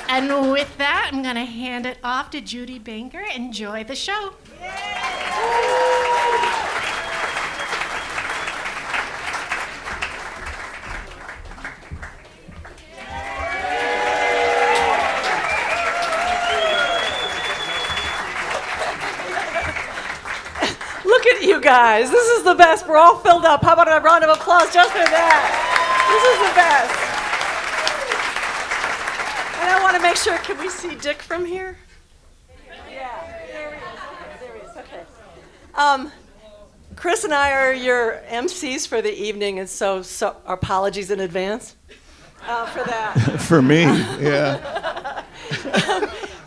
And with that, I'm going to hand it off to Judy Banker. Enjoy the show. Look at you guys. This is the best. We're all filled up. How about a round of applause just for that? This is the best. And I want to make sure, can we see Dick from here? Yeah, there he is. Okay, there he is. Okay. Chris and I are your MCs for the evening, and so our apologies in advance for that. For me, yeah.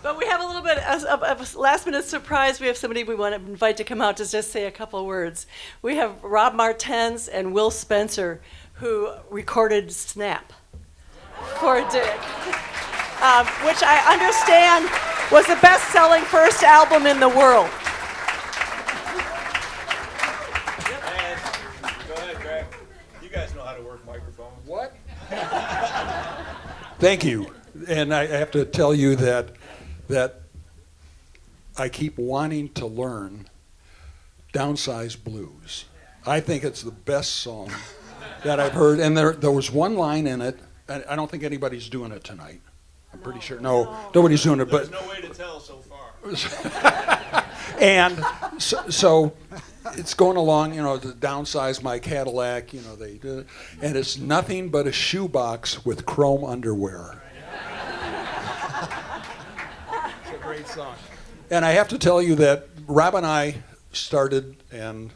But we have a little bit of a last-minute surprise. We have somebody we want to invite to come out to just say a couple words. We have Rob Martens and Will Spencer, who recorded Snap for Dick, which I understand was the best-selling first album in the world. Go ahead, Greg. You guys know how to work microphones. What? Thank you. And I have to tell you that I keep wanting to learn Downsize Blues. I think it's the best song that I've heard. And there was one line in it. I don't think anybody's doing it tonight. I'm pretty sure. No, nobody's doing it. There's no way to tell so far. And so it's going along, to downsize my Cadillac, they did, and it's nothing but a shoebox with chrome underwear. It's a great song. And I have to tell you that Rob and I started and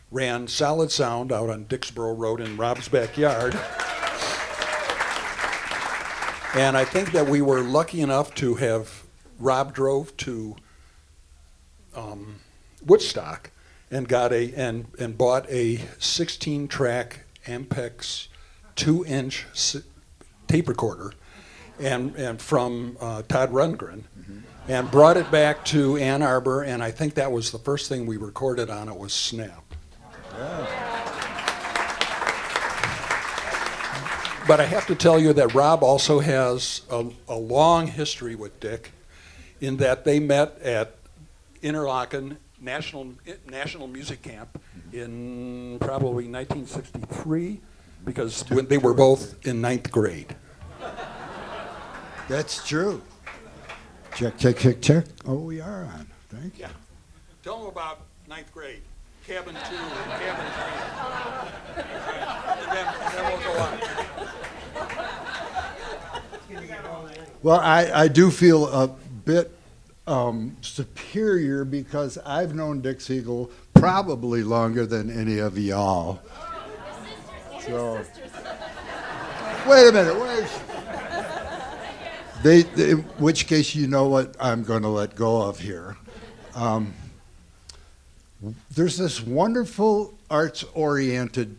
ran Solid Sound out on Dixboro Road in Rob's backyard. And I think that we were lucky enough to have Rob drove to Woodstock and got and bought a 16-track Ampex 2-inch tape recorder and from Todd Rundgren, and brought it back to Ann Arbor, and I think that was the first thing we recorded on it was Snap. Yeah. But I have to tell you that Rob also has a long history with Dick, in that they met at Interlochen National Music Camp in probably 1963, because when they were both in 9th grade. That's true. Check, check, check, check. Oh, we are on. Thank you. Yeah. Tell them about 9th grade. Cabin 2 and Cabin 3. And then we'll go on. Well, I do feel a bit superior because I've known Dick Siegel probably longer than any of y'all. So, wait a minute, in which case, you know what I'm going to let go of here. There's this wonderful arts-oriented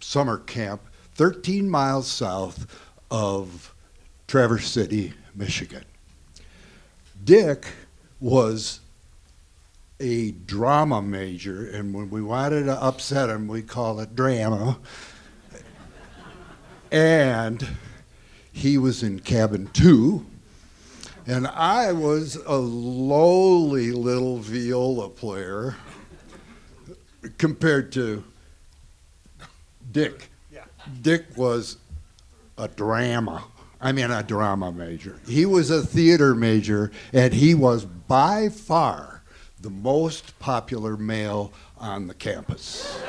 summer camp 13 miles south of Traverse City, Michigan. Dick was a drama major, and when we wanted to upset him, we call it drama. And he was in cabin 2, and I was a lowly little viola player compared to Dick. Yeah. Dick was a drama major. He was a theater major, and he was by far the most popular male on the campus.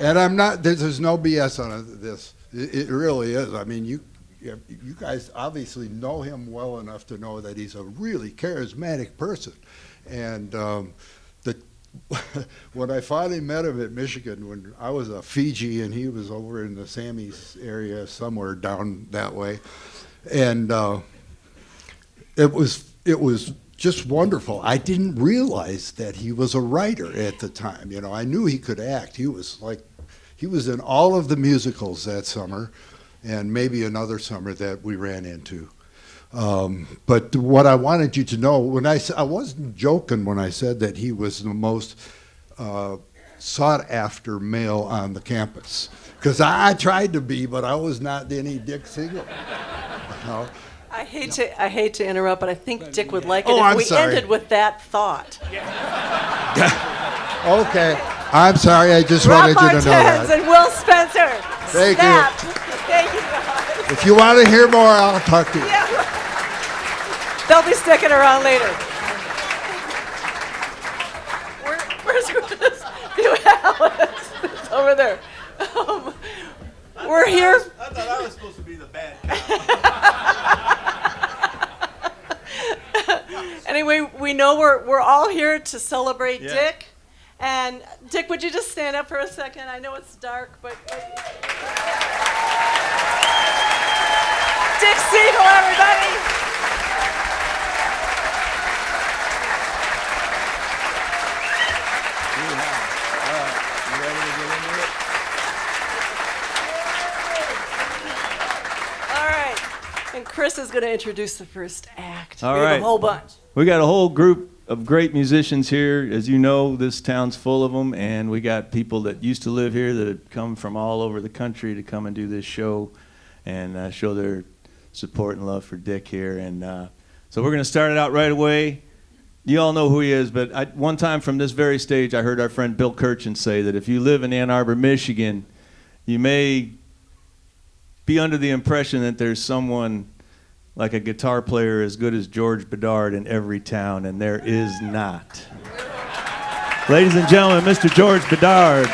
And I'm not, there's no BS on this. It really is. I mean, you guys obviously know him well enough to know that he's a really charismatic person. And when I finally met him at Michigan, when I was a Fiji and he was over in the Sammy's area somewhere down that way, and it was just wonderful. I didn't realize that he was a writer at the time. I knew he could act. He was in all of the musicals that summer, and maybe another summer that we ran into. But what I wanted you to know, I wasn't joking when I said that he was the most sought after male on the campus, because I tried to be, but I was not any Dick Siegel. I hate to interrupt, but I think Dick would like it Oh, if I'm we sorry. ended with that thought. Okay. I'm sorry. I just Rob wanted you to know Martens that. and Will Spencer. Thank Snap. you. Thank you, guys. If you want to hear more, I'll talk to you. Yeah. They'll be sticking around later. Where's Buhalis? It's over there. We're here. I thought I was supposed to be the bad guy. Anyway, we know we're all here to celebrate Yeah. Dick. And Dick, would you just stand up for a second? I know it's dark, but Dick Siegel, everybody. All right. And Chris is going to introduce the first act. All We have right. a whole bunch. We got a whole group of great musicians here. As you know, this town's full of them, and we got people that used to live here that have come from all over the country to come and do this show and show their support and love for Dick here. And so we're going to start it out right away. You all know who he is, but one time from this very stage, I heard our friend Bill Kirchen say that if you live in Ann Arbor, Michigan, you may be under the impression that there's someone like a guitar player as good as George Bedard in every town, and there is not. Ladies and gentlemen, Mr. George Bedard.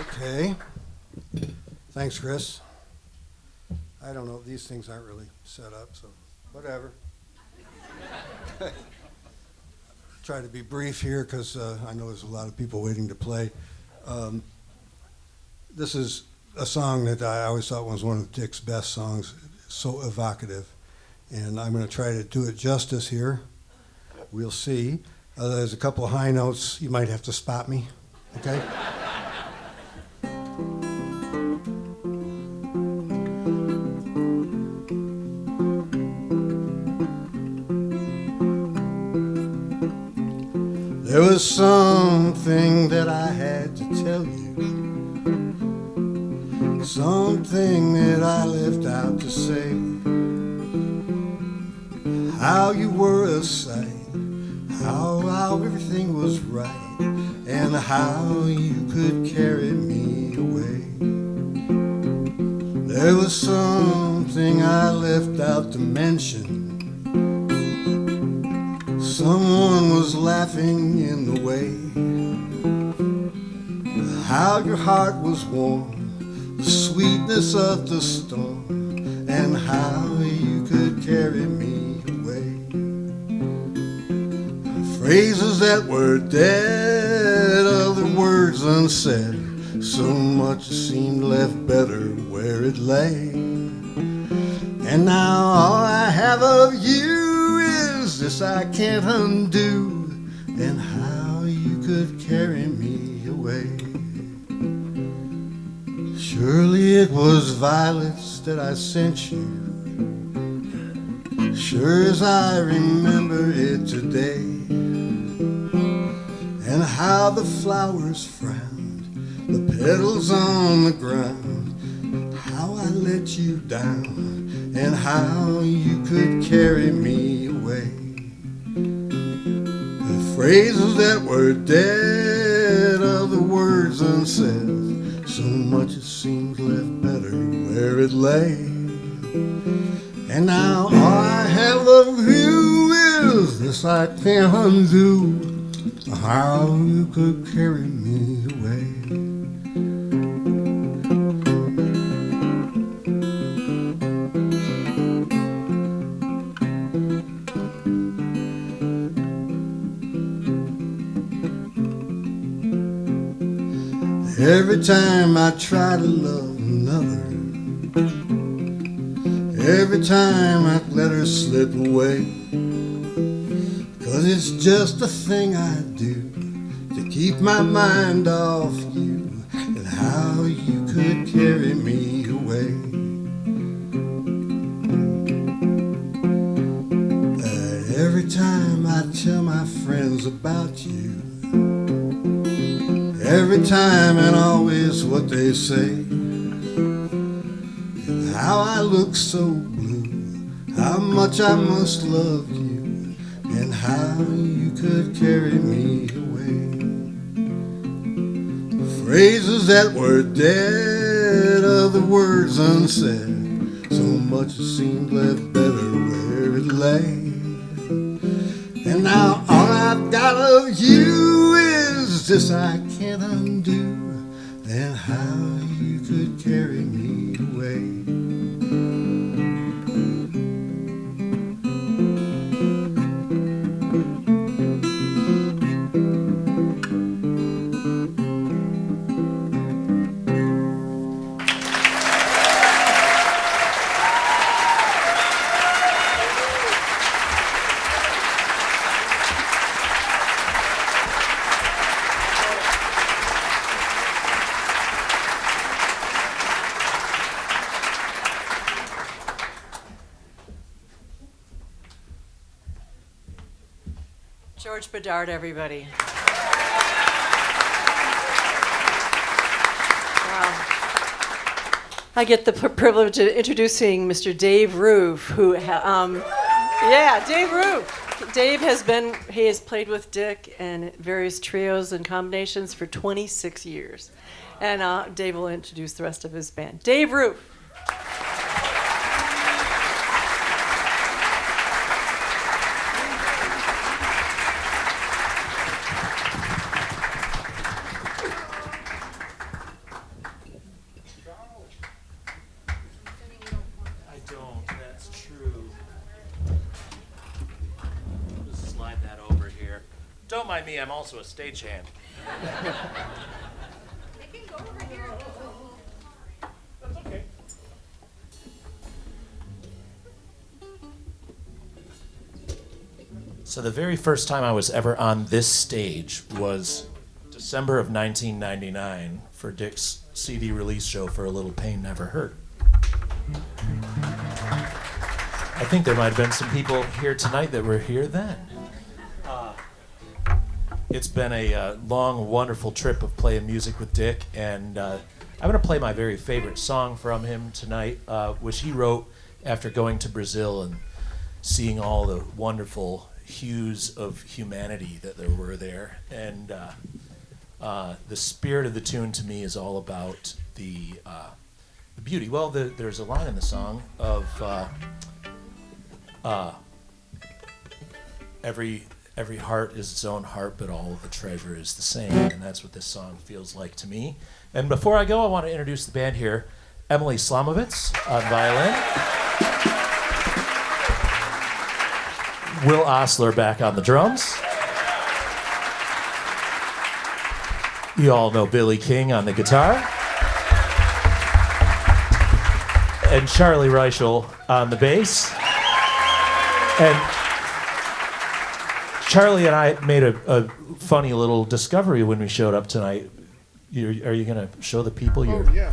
Okay. Thanks, Chris. I don't know, these things aren't really set up, so whatever. Try to be brief here because I know there's a lot of people waiting to play. This is a song that I always thought was one of Dick's best songs, so evocative. And I'm going to try to do it justice here. We'll see. There's a couple of high notes. You might have to spot me, okay? There was something that I had to tell you, something that I left out to say. How you were a sight, how everything was right, and how you could carry me away. There was something I left out to mention. Someone was laughing in the way. How your heart was warm, the sweetness of the storm, and how you could carry me away. Phrases that were dead, other words unsaid, so much seemed left better where it lay. And now all I have of you is this I can't undo, and how you could carry me away. Surely it was violets that I sent you, sure as I remember it today. And how the flowers frowned, the petals on the ground, how I let you down, and how you could carry me away. The phrases that were dead, other words unsaid, so much it seemed left better where it lay. And now all I have of you is this I can't undo, how you could carry me away. Every time I try to love another, every time I let her slip away, 'cause it's just a thing I do to keep my mind off you and how you could carry me away. Every Every time I tell my friends about you, every time and always what they say, and how I look so blue, how much I must love you, and how you could carry me away. Phrases that were dead, other words unsaid, so much seemed left better where it lay. And now all I've got of you is this I can't undo, and how you could carry me away. George Bedard, everybody. Wow. I get the privilege of introducing Mr. Dave Roof, who, Dave Roof. Dave has played with Dick in various trios and combinations for 26 years. And Dave will introduce the rest of his band. Dave Roof. Don't mind me, I'm also a stagehand. They can go over here. That's okay. So the very first time I was ever on this stage was December of 1999 for Dick's CD release show for A Little Pain Never Hurt. I think there might have been some people here tonight that were here then. It's been a long, wonderful trip of playing music with Dick, and I'm going to play my very favorite song from him tonight, which he wrote after going to Brazil and seeing all the wonderful hues of humanity that there were there. And the spirit of the tune to me is all about the beauty. Well, there's a line in the song of every heart is its own heart, but all of the treasure is the same. And that's what this song feels like to me. And before I go, I want to introduce the band here. Emily Slamovitz on violin. Will Osler back on the drums. You all know Billy King on the guitar. And Charlie Reichel on the bass. And Charlie and I made a funny little discovery when we showed up tonight. Are you going to show the people your... Oh, yeah.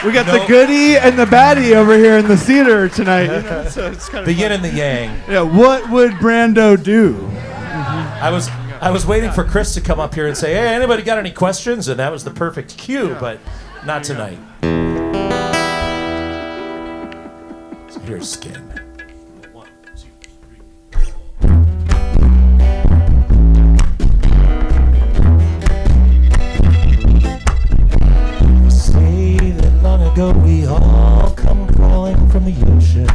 We got the goodie and the baddie over here in the theater tonight. You know, so it's kind of the yin and the yang. Yeah, what would Brando do? I was waiting for Chris to come up here and say, hey, anybody got any questions? And that was the perfect cue, but not tonight. So here's Skin. 1, 2, 3, 4. They say that long ago we all come crawling from the ocean.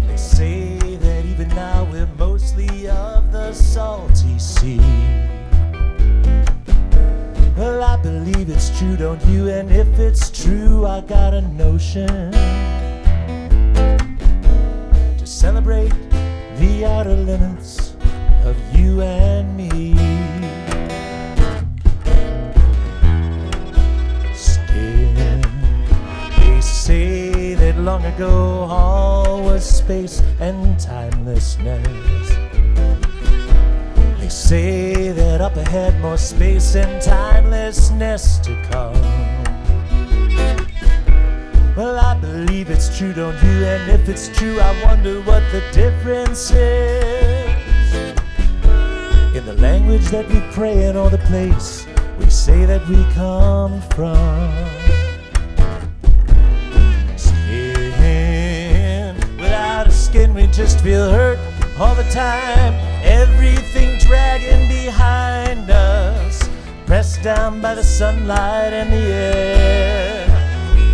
They say that even now we're mostly of the salty sea. Well, I believe it's true, don't you? And if it's true, I got a notion to celebrate the outer limits of you and me. Skin. They say that long ago all was space and timelessness. They say that up ahead more space and timelessness to come. Well, I believe it's true, don't you? And if it's true, I wonder what the difference is in the language that we pray in or the place we say that we come from. Skin without a skin, we just feel hurt all the time. Everything dragging behind us, pressed down by the sunlight and the air.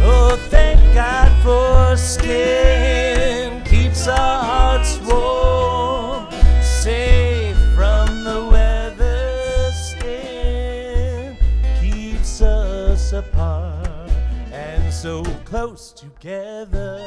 Oh, thank God for skin, keeps our hearts warm, safe from the weather. Skin keeps us apart and so close together.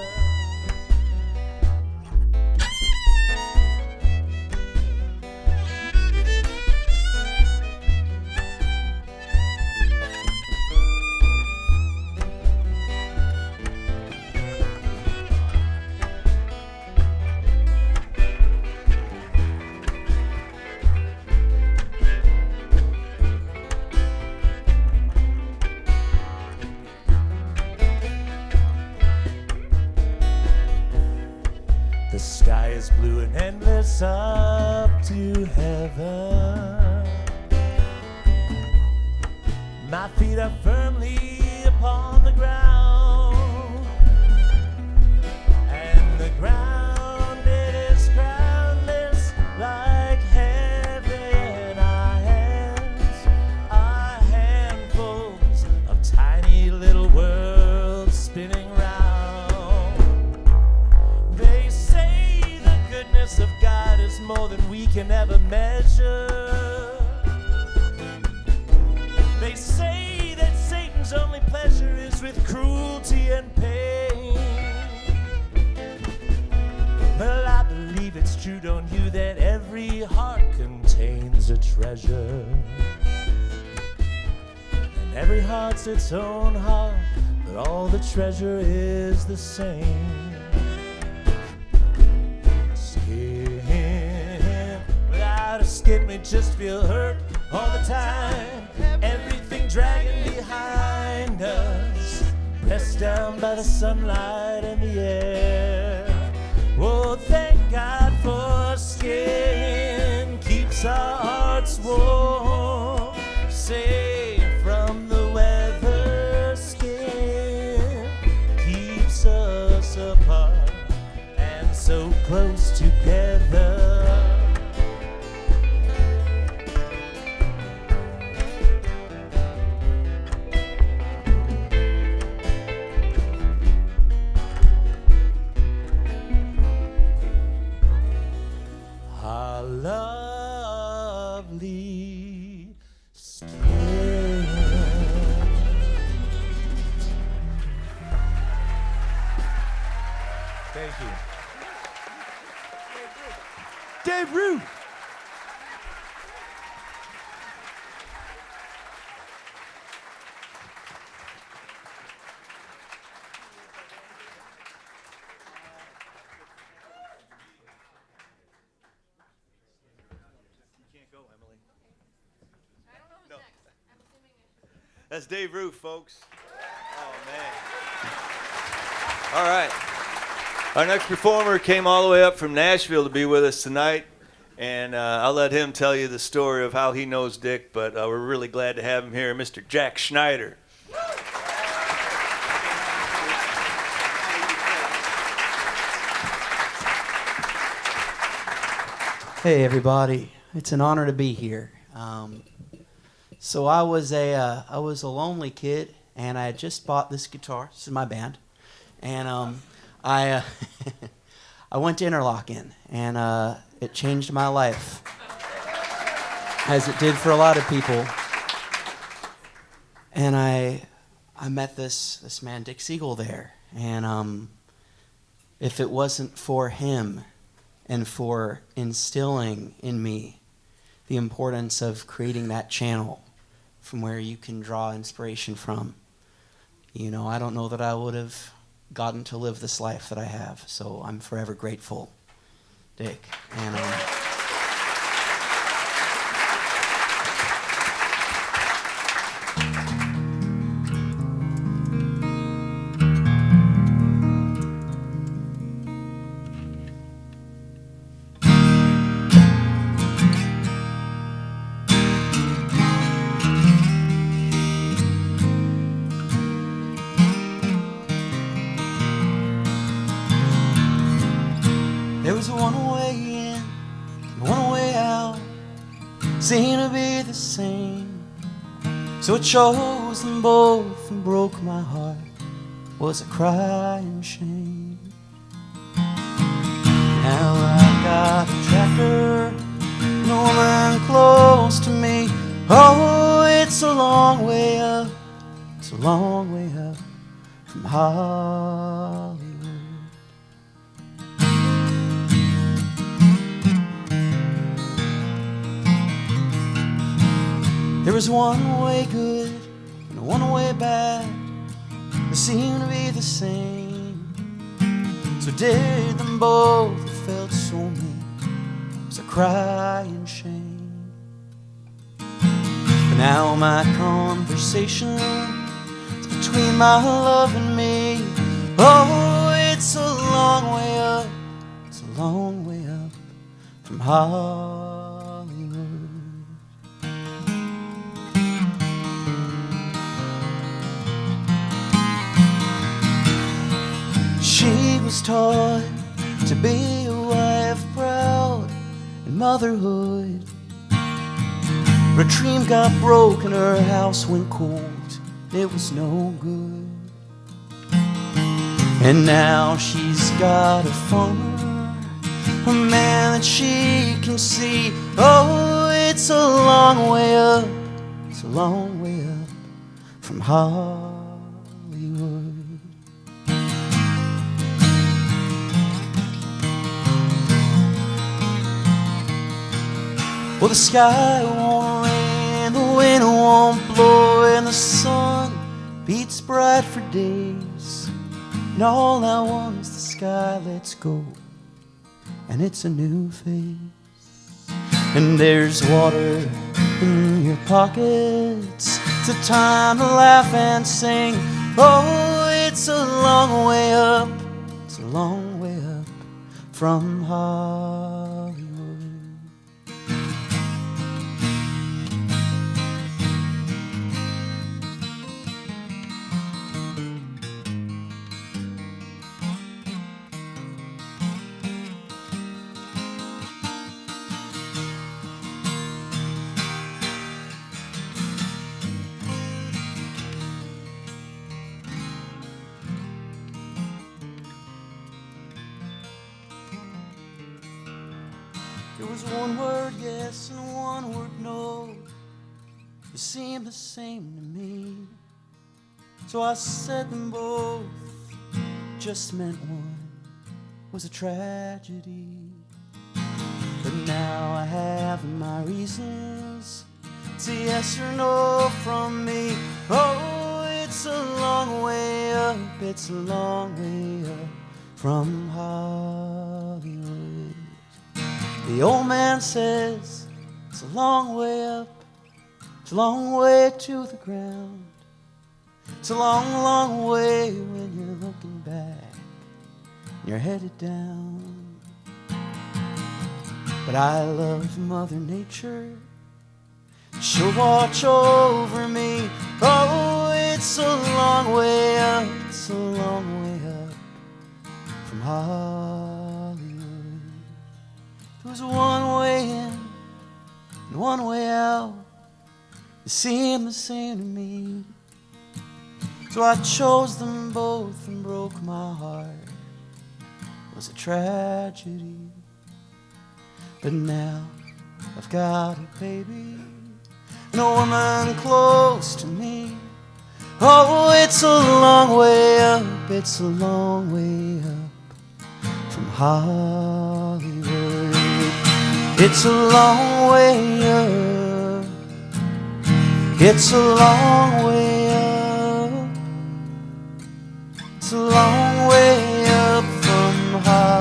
The sky is blue and endless up to heaven. My feet are firmly upon the ground, and the ground, it is groundless like heaven. Our hands are handfuls of tiny little worlds spinning round. They say the goodness of God is more than we can ever measure. They say that Satan's only pleasure is with cruelty and pain. Well, I believe it's true, don't you, that every heart contains a treasure. And every heart's its own heart, but all the treasure is the same. Skin without a skin, we just feel hurt all the time. Everything dragging behind us, pressed down by the sunlight and the air. Oh, thank God for skin, keeps our hearts warm, safe from the weather. Skin keeps us apart and so close together. Our lovely skin. Thank you. Dave Root. That's Dave Roof, folks. Oh, man. All right. Our next performer came all the way up from Nashville to be with us tonight, and I'll let him tell you the story of how he knows Dick, but we're really glad to have him here, Mr. Jack Schneider. Hey, everybody. It's an honor to be here. So I was a lonely kid, and I had just bought this guitar. This is my band, and I went to Interlochen, and it changed my life, as it did for a lot of people. And I met this man, Dick Siegel, there, and if it wasn't for him and for instilling in me the importance of creating that channel from where you can draw inspiration from, I don't know that I would have gotten to live this life that I have. So I'm forever grateful, Dick. And seemed to be the same. So I chose them both and broke my heart. Was a crying shame. Now I got a tractor, no woman close to me. Oh, it's a long way up, it's a long way up from Hollywood. There was one way good and one way bad. They seemed to be the same. So did them both. It felt so mean. It was a crying shame. But now my conversation is between my love and me. Oh, it's a long way up. It's a long way up from Hollywood. She was taught to be a wife, proud in motherhood. Her dream got broken, her house went cold, it was no good. And now she's got a farmer, a man that she can see. Oh, it's a long way up, it's a long way up from Hollywood. Well, the sky won't rain, the wind won't blow, and the sun beats bright for days. And all I want is the sky lets go, and it's a new face. And there's water in your pockets, it's a time to laugh and sing. Oh, it's a long way up, it's a long way up from Hollywood. There was one word yes and one word no. It seemed the same to me. So I said them both, just meant one was a tragedy. But now I have my reasons. It's a yes or no from me. Oh, it's a long way up, it's a long way up from Hollywood. The old man says it's a long way up, it's a long way to the ground. It's a long, long way when you're looking back and you're headed down. But I love Mother Nature, she'll watch over me. Oh, it's a long way up, it's a long way up from Hollywood. There was one way in and one way out. They seemed the same to me. So I chose them both and broke my heart. It was a tragedy. But now I've got a baby and a woman close to me. Oh, it's a long way up, it's a long way up from Hollywood. It's a long way up, it's a long way up, it's a long way up from Hollywood.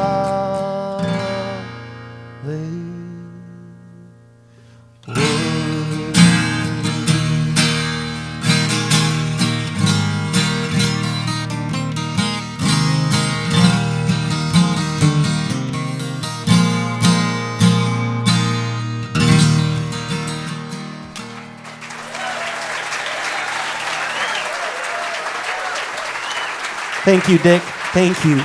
Thank you, Dick. Thank you.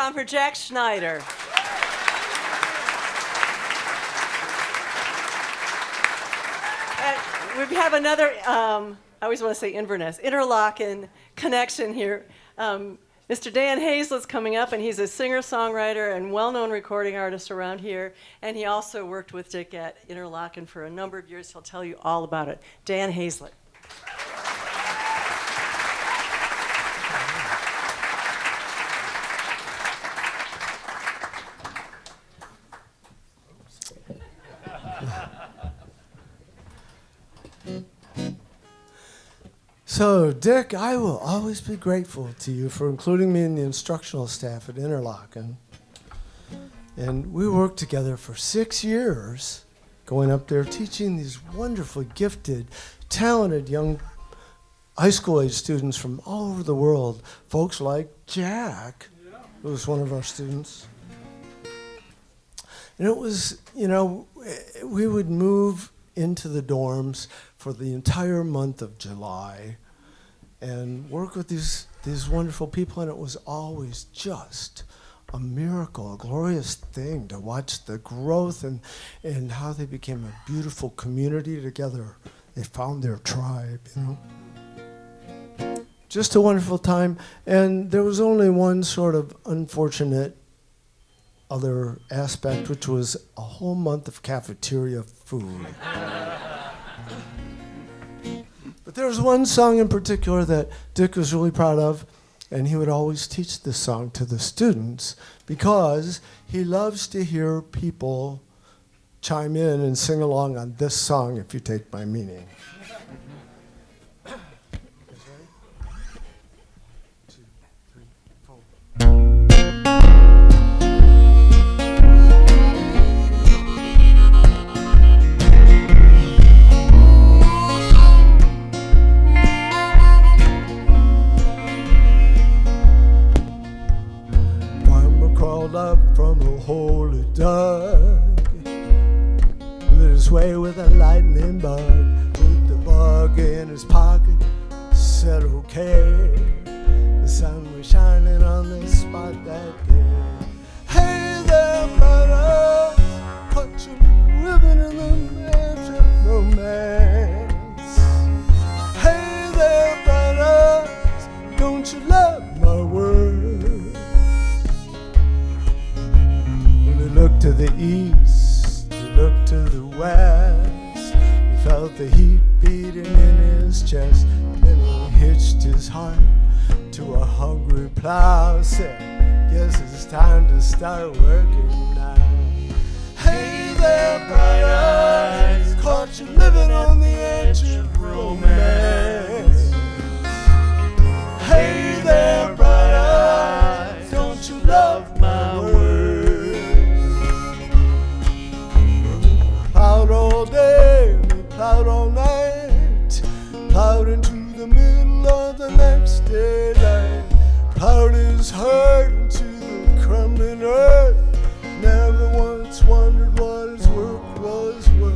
time for Jack Schneider. And we have another, I always want to say Inverness, interlocking connection here. Mr. Dan Hazlett's coming up, and he's a singer-songwriter and well-known recording artist around here. And he also worked with Dick at Interlochen for a number of years. He'll tell you all about it. Dan Hazlett. So, Dick, I will always be grateful to you for including me in the instructional staff at Interlochen. And we worked together for 6 years, going up there teaching these wonderfully gifted, talented young high school age students from all over the world. Folks like Jack, who was one of our students. And it was, we would move into the dorms for the entire month of July and work with these wonderful people, and it was always just a miracle, a glorious thing to watch the growth and how they became a beautiful community together. They found their tribe, Just a wonderful time, and there was only one sort of unfortunate other aspect, which was a whole month of cafeteria food. But there was one song in particular that Dick was really proud of, and he would always teach this song to the students because he loves to hear people chime in and sing along on this song, If You Take My Meaning. Up from a hole he dug, lit his way with a lightning bug, put the bug in his pocket, said okay. The sun was shining on the spot that day. Hey there, brothers, caught you living in the edge of romance. Hey there, brothers, don't you love my word? Looked to the east, he looked to the west. He felt the heat beating in his chest. Then he hitched his heart to a hungry plow. Said, guess it's time to start working now. Hey there, bright eyes, caught you living on the edge of romance. Hey there, bright eyes, don't you love my word? Plowed all day, we plowed all night, plowed into the middle of the next daylight, plowed his heart into the crumbling earth, never once wondered what his work was worth.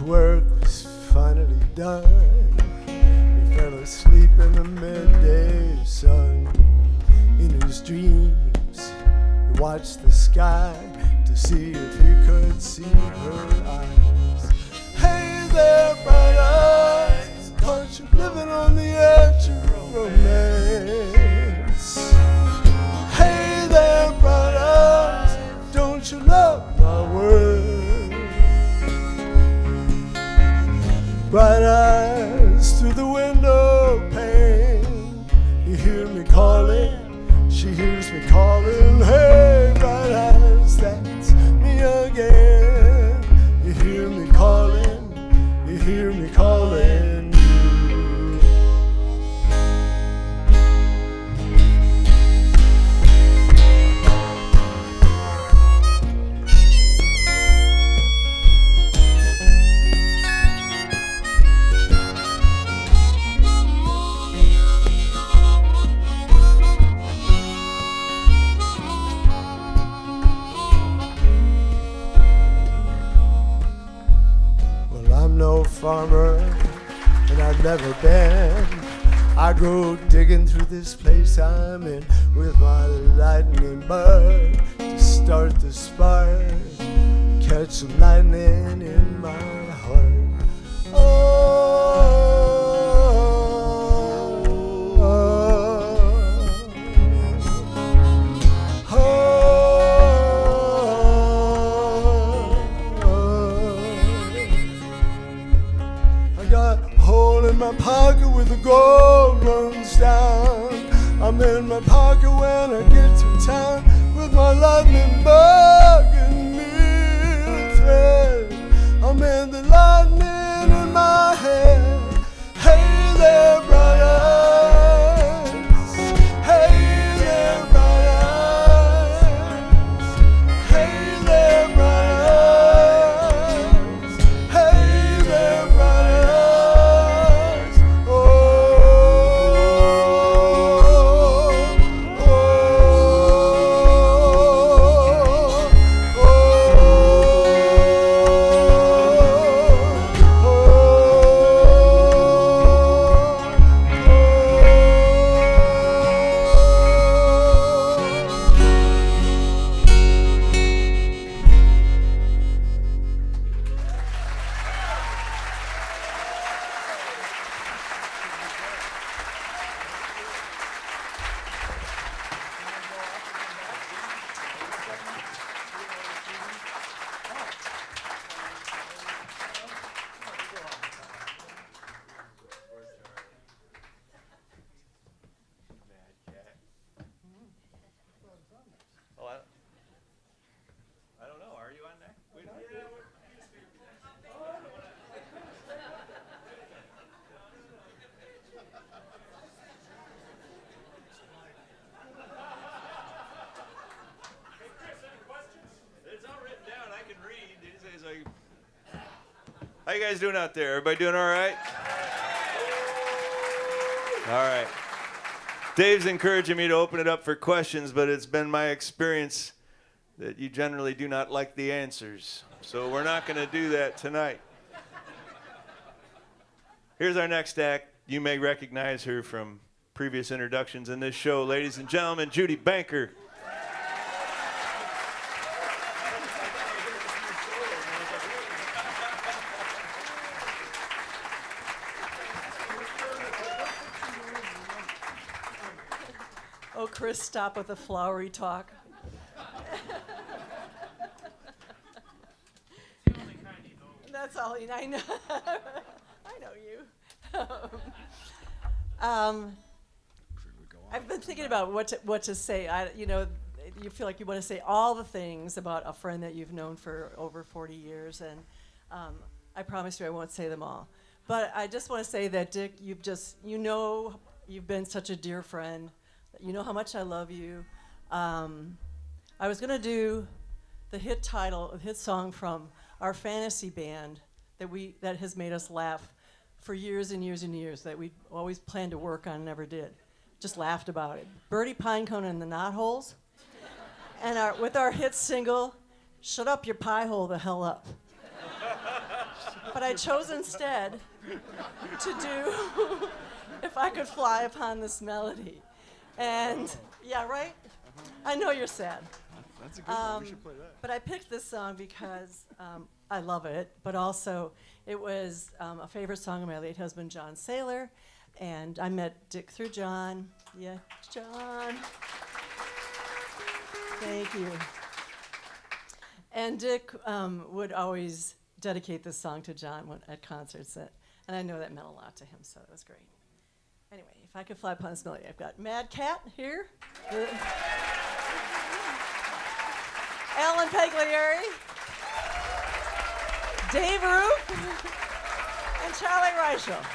Work was finally done. He fell asleep in the midday sun. In his dreams, he watched the sky to see if he could see her eyes. Hey there, bright eyes, aren't you living on the edge of romance? Hey there, bright eyes, don't you love my words? Bright eyes through the window pane, you hear me calling, she hears me calling. Hey, bright eyes, that's me again. You hear me calling, you hear me calling. no farmer, and I've never been. I go digging through this place I'm in with my lightning bug to start the spark, catch some lightning in my heart. My pocket where the gold runs down. I'm in my pocket when I get to town with my lightning bug and needle thread. I'm in the lightning in my head. Hey there, brothers. Hey there, brothers. Hey there, brothers. Hey there, brothers. How you guys doing out there? Everybody doing all right? All right. Dave's encouraging me to open it up for questions, but it's been my experience that you generally do not like the answers. So we're not going to do that tonight. Here's our next act. You may recognize her from previous introductions in this show. Ladies and gentlemen, Judy Banker. Oh, Chris, stop with the flowery talk. That's all I know. I know you. I've been thinking about what to say. You feel like you want to say all the things about a friend that you've known for over 40 years, and I promise you I won't say them all. But I just want to say that, Dick, you've been such a dear friend. You know how much I love you. I was going to do the hit song from our fantasy band that has made us laugh for years and years and years, that we always planned to work on and never did. Just laughed about it. Bertie Pinecone and the Knotholes. And with our hit single, Shut Up Your Pie Hole the Hell Up. But I chose instead to do If I Could Fly Upon This Melody. And, yeah, right? I know you're sad. That's a good one. We should play that. But I picked this song because I love it, but also it was a favorite song of my late husband, John Saylor, and I met Dick through John. Yeah, John. Thank you. And Dick would always dedicate this song to John at concerts, and I know that meant a lot to him, so it was great. Anyway, If I Could Fly Upon This Melody, I've got Madcat here. Alan Pagliari, Dave Roop, and Charlie Reichel.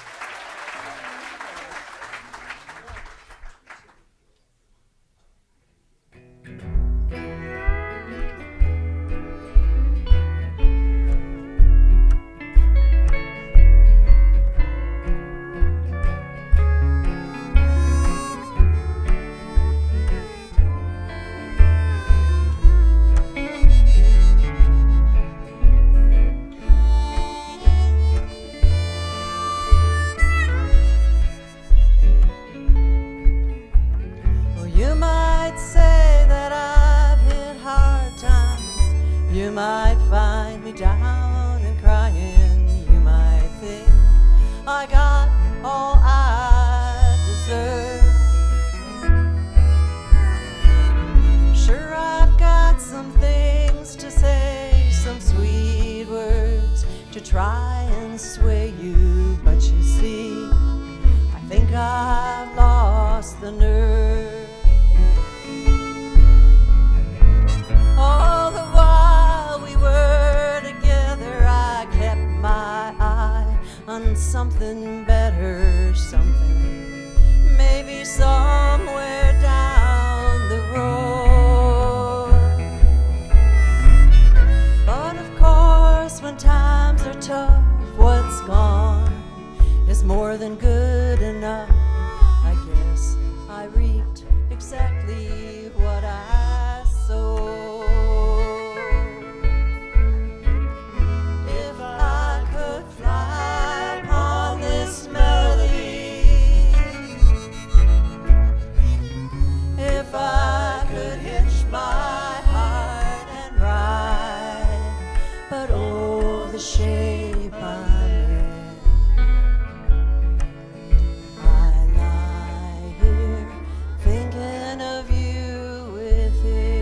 I got all I deserve. Sure, I've got some things to say, some sweet words to try and sway you, but you see, I think I've lost the nerve. All the while we were together, I kept my eye on something better, something maybe somewhere down the road. But of course, when times are tough, what's gone is more than good enough. I guess I reaped exactly what I sowed. If I could fly upon this melody, if I could hitch my heart and ride, but oh, the shape I'm in, I lie here thinking of you with it.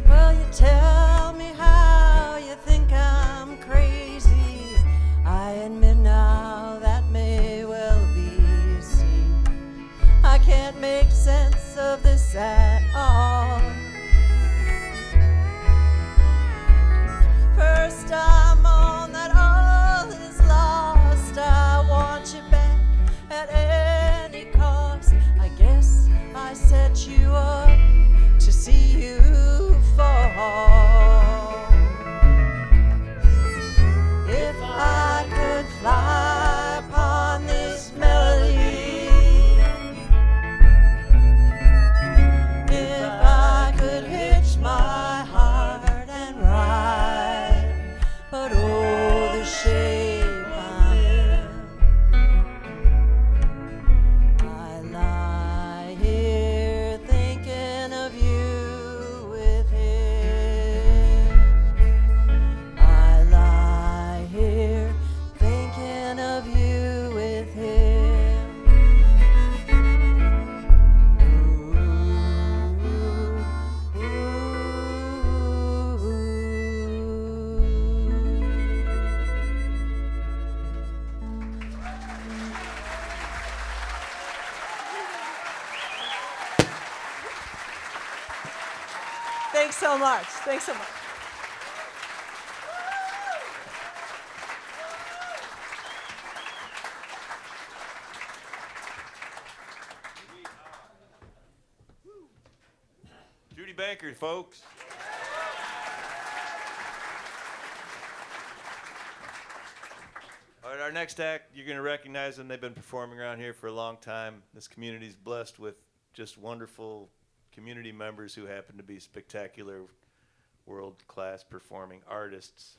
Well, you tell me how you think I'm crazy. I admit now that may well be. You see, I can't make sense of this at all. First I'm on that all is lost. I want you back at any cost. I guess I set you up to see you fall. If I could fly upon this melody, if I could hitch my heart and ride, but oh, the shape I'm in, I lie here thinking of you with him. I lie here thinking of you with him. Ooh, ooh, Thanks so much. Thanks so much. Judy Banker, folks. All right, our next act, you're going to recognize them. They've been performing around here for a long time. This community's blessed with just wonderful community members who happen to be spectacular, world-class performing artists.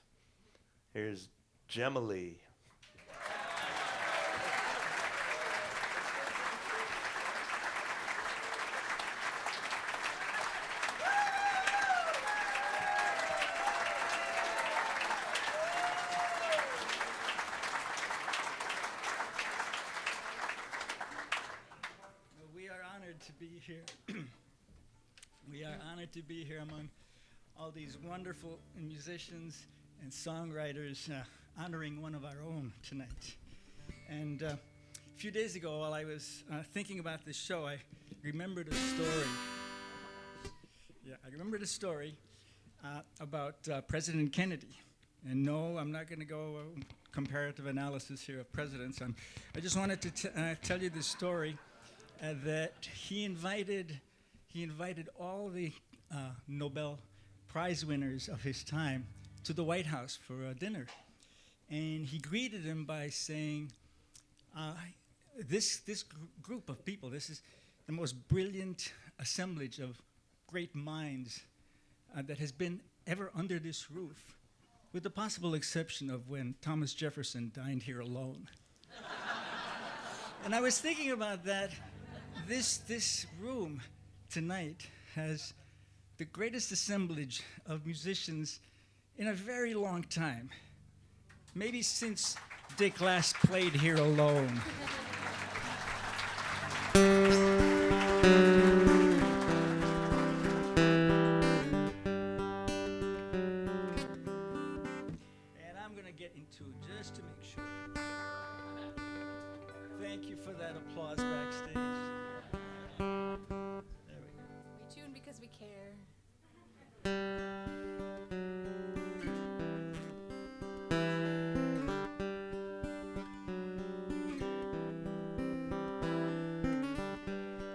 Here's Gemily. We are honored to be here. We are honored to be here among all these wonderful musicians and songwriters honoring one of our own tonight. And a few days ago, while I was thinking about this show, I remembered a story. I remembered a story about President Kennedy. And no, I'm not going to go comparative analysis here of presidents. I just wanted to tell you this story that he invited all the Nobel Prize winners of his time to the White House for a dinner. And he greeted them by saying, this group of people, this is the most brilliant assemblage of great minds that has been ever under this roof, with the possible exception of when Thomas Jefferson dined here alone. And I was thinking about that. This room tonight has the greatest assemblage of musicians in a very long time. Maybe since Dick last played here alone. And I'm going to get into it just to make sure. Thank you for that applause backstage. There we go. We tune because we care.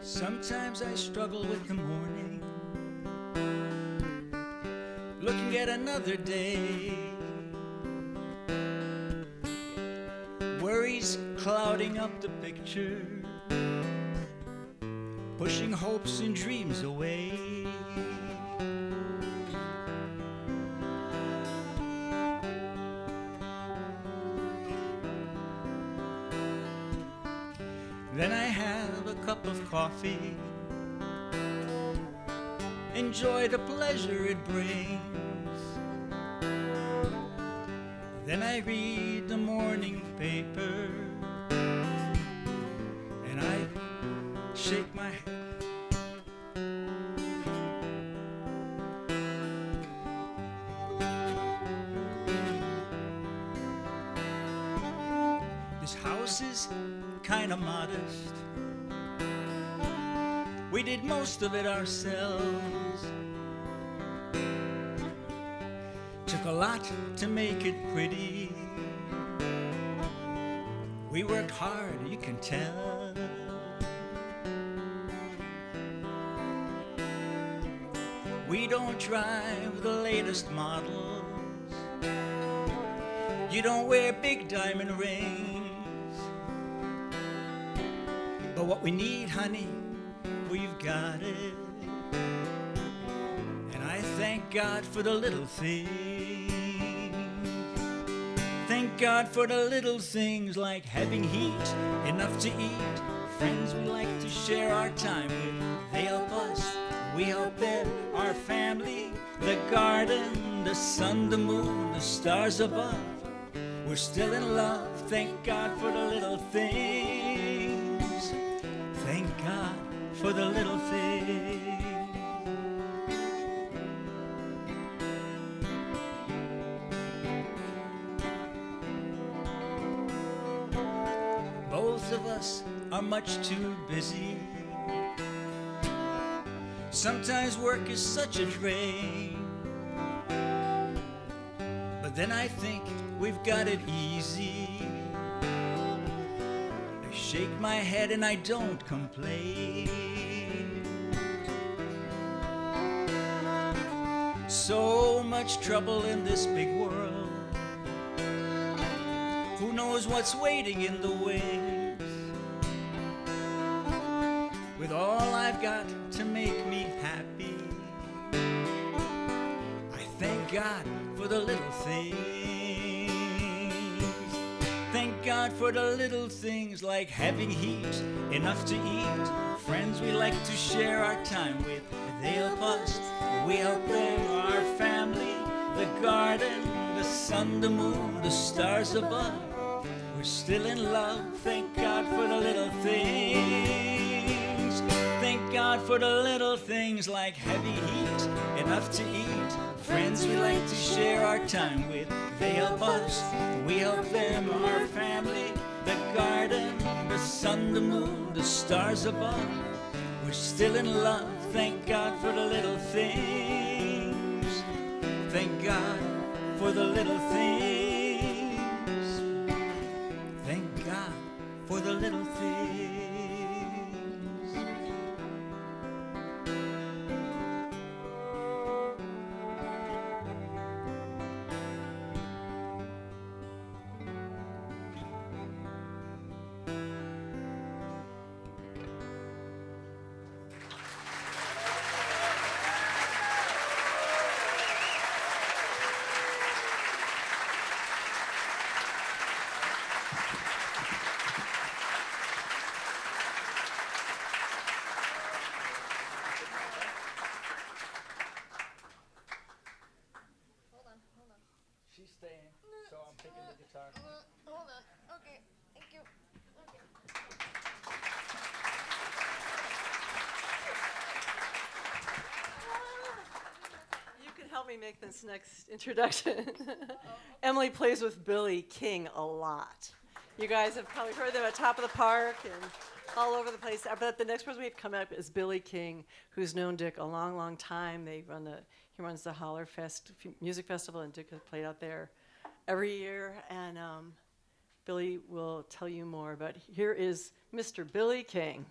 Sometimes I struggle with the morning, looking at another day. Worries clouding up the picture, pushing hopes and dreams away. Then I have a cup of coffee, enjoy the pleasure it brings. Then I read the morning paper, and I shake my head. This house is kinda modest. We did most of it ourselves. Took a lot to make it pretty. We worked hard, you can tell. We don't drive the latest models. You don't wear big diamond rings. But what we need, honey, we've got it. And I thank God for the little things. Thank God for the little things like having heat, enough to eat, friends we like to share our time with. They help us, we help them, our family, the garden, the sun, the moon, the stars above. We're still in love, thank God for the little things. Thank God for the little things. Both of us are much too busy. Sometimes work is such a drain. But then I think we've got it easy. I shake my head and I don't complain. So much trouble in this big world. Who knows what's waiting in the wings? With all I've got to make me happy, I thank God for the little things. Thank God for the little things like having heat, enough to eat, friends we like to share our time with. They help us, we help them, our family, the garden, the sun, the moon, the stars above. We're still in love, thank God for the little things. Thank God for the little things like heavy heat, enough to eat, friends we like to share our time with. They help us, we help them, our family, the garden, the sun, the moon, the stars above. We're still in love, thank God for the little things. Thank God for the little things. Thank God for the little things. She's staying, so I'm taking the guitar. Hold on. Okay. Thank you. Okay. You can help me make this next introduction. Emily plays with Billy King a lot. You guys have probably heard them at Top of the Park and all over the place. But the next person we have come up is Billy King, who's known Dick a long, long time. He runs the Holler Fest music festival, and Dick has played out there every year. And Billy will tell you more. But here is Mr. Billy King.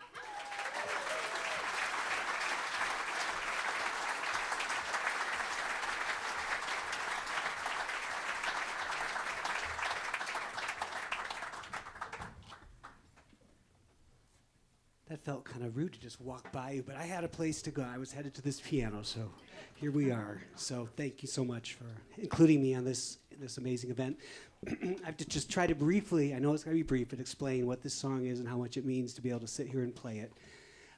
That felt kind of rude to just walk by you, but I had a place to go. I was headed to this piano, so here we are. So thank you so much for including me on this amazing event. I have to just try to briefly, I know it's going to be brief, but explain what this song is and how much it means to be able to sit here and play it.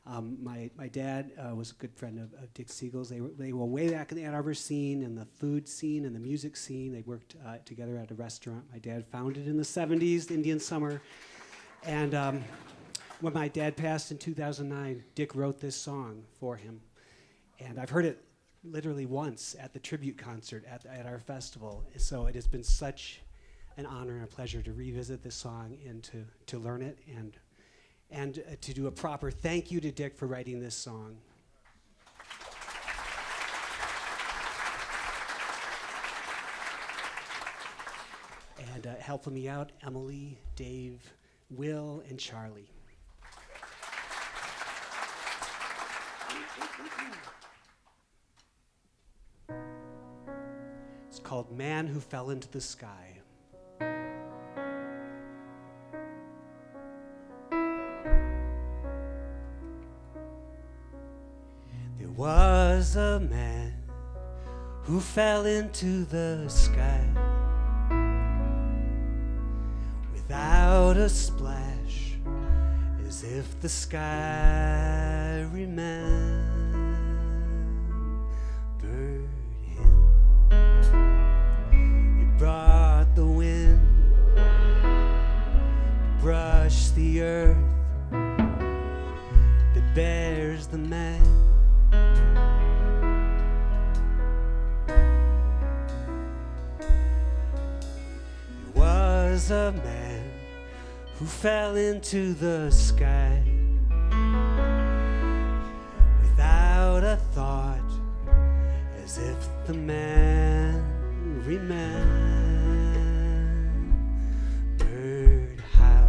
My dad was a good friend of Dick Siegel's. They were way back in the Ann Arbor scene and the food scene and the music scene. They worked together at a restaurant. My dad founded in the 70s, the Indian Summer. And when my dad passed in 2009, Dick wrote this song for him. And I've heard it literally once at the tribute concert at our festival. So it has been such an honor and a pleasure to revisit this song and to learn it and to do a proper thank you to Dick for writing this song. And helping me out, Emily, Dave, Will, and Charlie. It's called Man Who Fell Into the Sky. There was a man who fell into the sky without a splash, as if the sky remembered him. It brought the wind to brush the earth that bears the man. There was a man who fell into the sky without a thought, as if the man remembered how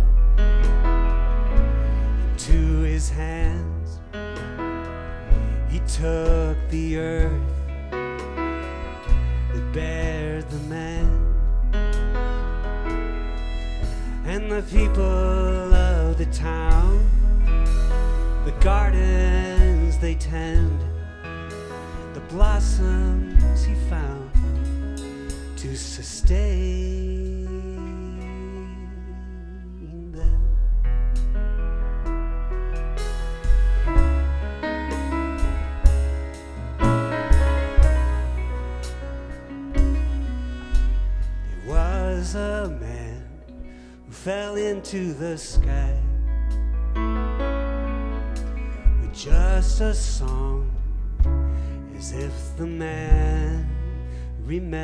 into his hands he took the earth that bears the man. And the people of the town, the gardens they tend, the blossoms he found to sustain them. There was a man who fell into the sky with just a song, as if the man remembered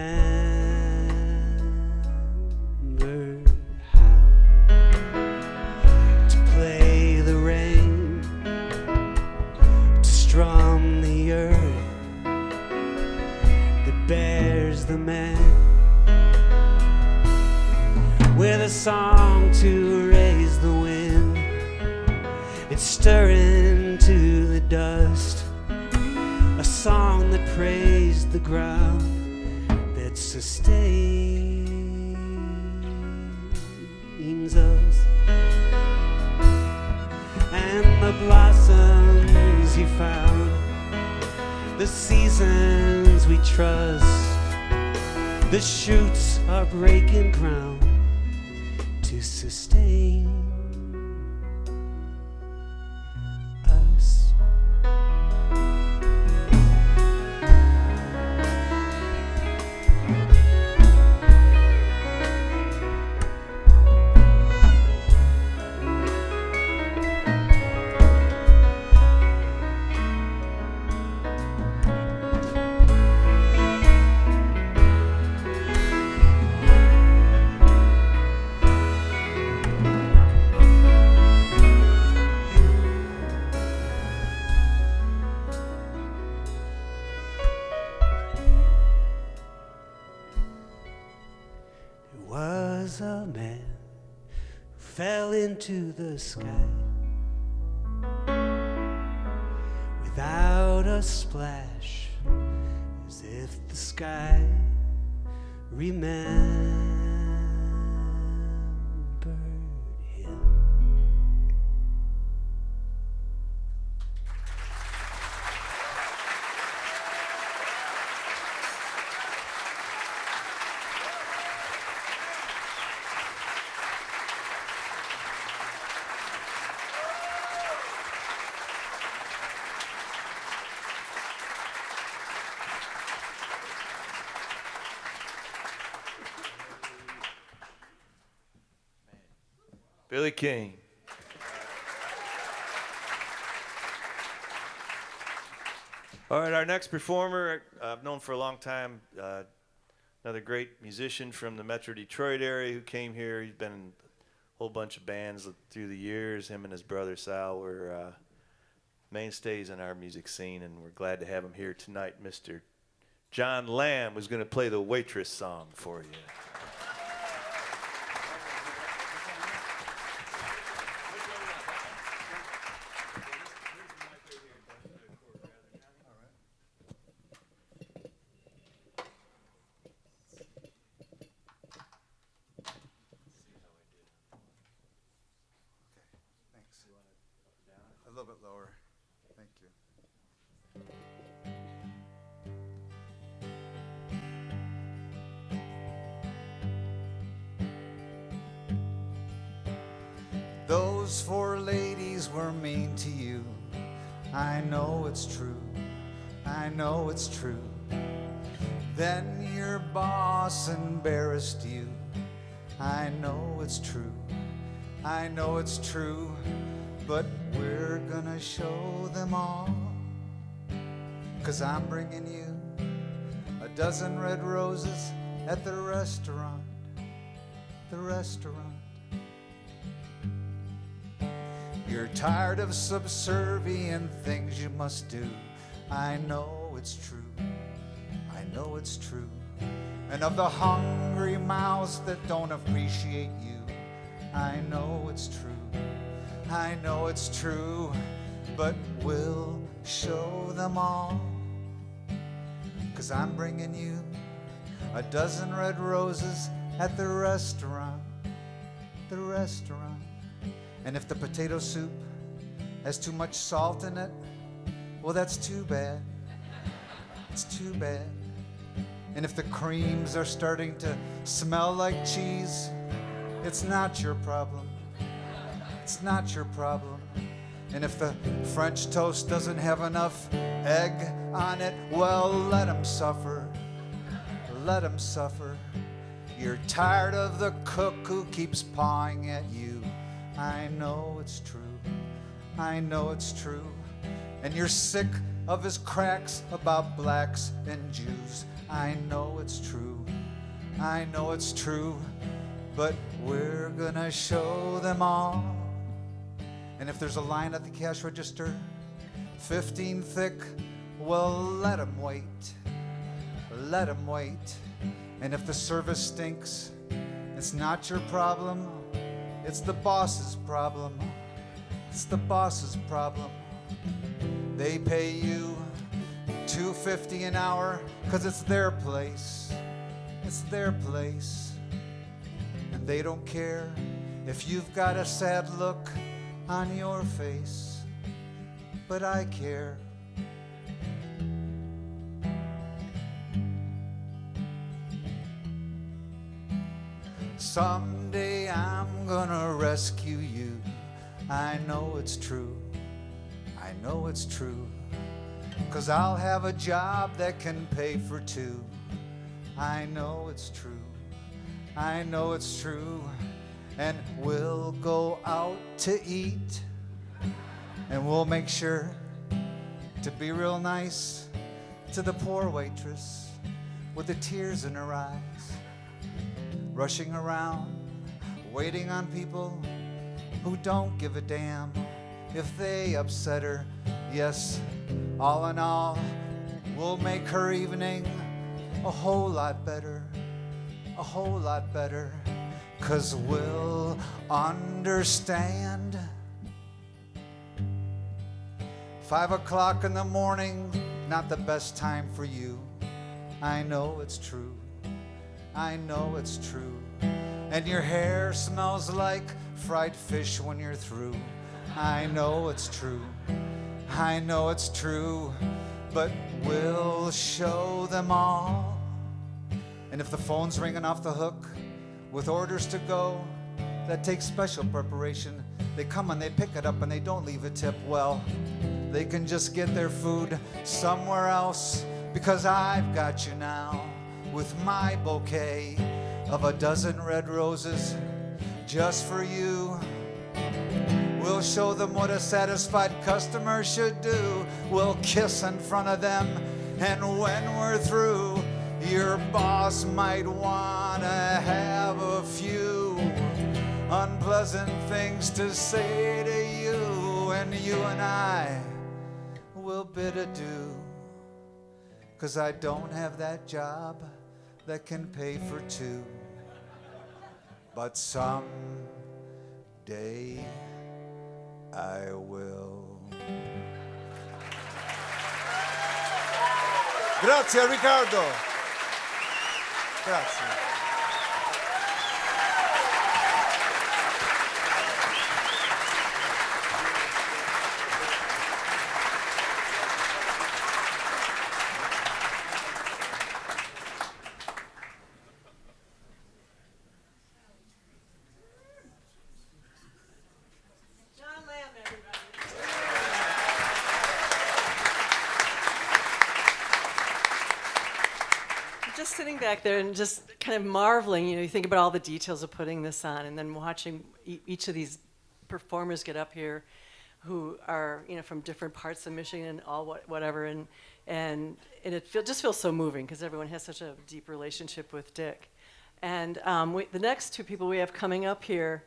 how to play the rain, to strum the earth that bears the man, with a song to raise the wind, it's stirring to the dust, a song that praised the ground that sustains us, and the blossoms you found, the seasons we trust, the shoots are breaking ground to sustain us. A man who fell into the sky without a splash, as if the sky remembered him. Billy King. All right, our next performer, I've known for a long time, another great musician from the Metro Detroit area who came here. He's been in a whole bunch of bands through the years. Him and his brother Sal were mainstays in our music scene, and we're glad to have him here tonight. Mr. John Lamb was going to play the Waitress song for you. A little bit lower. Thank you. Those four ladies were mean to you. I know it's true. I know it's true. Then your boss embarrassed you. I know it's true. I know it's true. But we're gonna show them all, 'cause I'm bringing you a dozen red roses at the restaurant, the restaurant. You're tired of subservient things you must do. I know it's true, I know it's true. And of the hungry mouths that don't appreciate you, I know it's true. I know it's true, but we'll show them all, 'cause I'm bringing you a dozen red roses at the restaurant, the restaurant. And if the potato soup has too much salt in it, well, that's too bad. It's too bad. And if the creams are starting to smell like cheese, it's not your problem. It's not your problem. And if the French toast doesn't have enough egg on it, well, let them suffer. Let them suffer. You're tired of the cook who keeps pawing at you. I know it's true. I know it's true. And you're sick of his cracks about blacks and Jews. I know it's true, I know it's true, but we're gonna show them all. And if there's a line at the cash register, 15 thick, well, let 'em wait. Let 'em wait. And if the service stinks, it's not your problem, it's the boss's problem. It's the boss's problem. They pay you $2.50 an hour because it's their place. It's their place. And they don't care if you've got a sad look on your face. But I care. Someday I'm gonna rescue you. I know it's true. I know it's true. 'Cause I'll have a job that can pay for two. I know it's true. I know it's true. And we'll go out to eat. And we'll make sure to be real nice to the poor waitress with the tears in her eyes, rushing around, waiting on people who don't give a damn if they upset her. Yes, all in all, we'll make her evening a whole lot better, a whole lot better, 'cause we'll understand. 5 o'clock in the morning, not the best time for you. I know it's true. I know it's true. And your hair smells like fried fish when you're through. I know it's true. I know it's true. But we'll show them all. And if the phone's ringing off the hook with orders to go, that takes special preparation. They come and they pick it up and they don't leave a tip. Well, they can just get their food somewhere else, because I've got you now with my bouquet of a dozen red roses just for you. We'll show them what a satisfied customer should do. We'll kiss in front of them, and when we're through, your boss might wanna have a few unpleasant things to say to you, and you and I will bid adieu. 'Cause I don't have that job that can pay for two. But someday I will. Grazie Riccardo. Grazie. Sitting back there and just kind of marveling, you think about all the details of putting this on, and then watching each of these performers get up here who are, from different parts of Michigan, whatever, and it just feels so moving because everyone has such a deep relationship with Dick. And the next two people we have coming up here,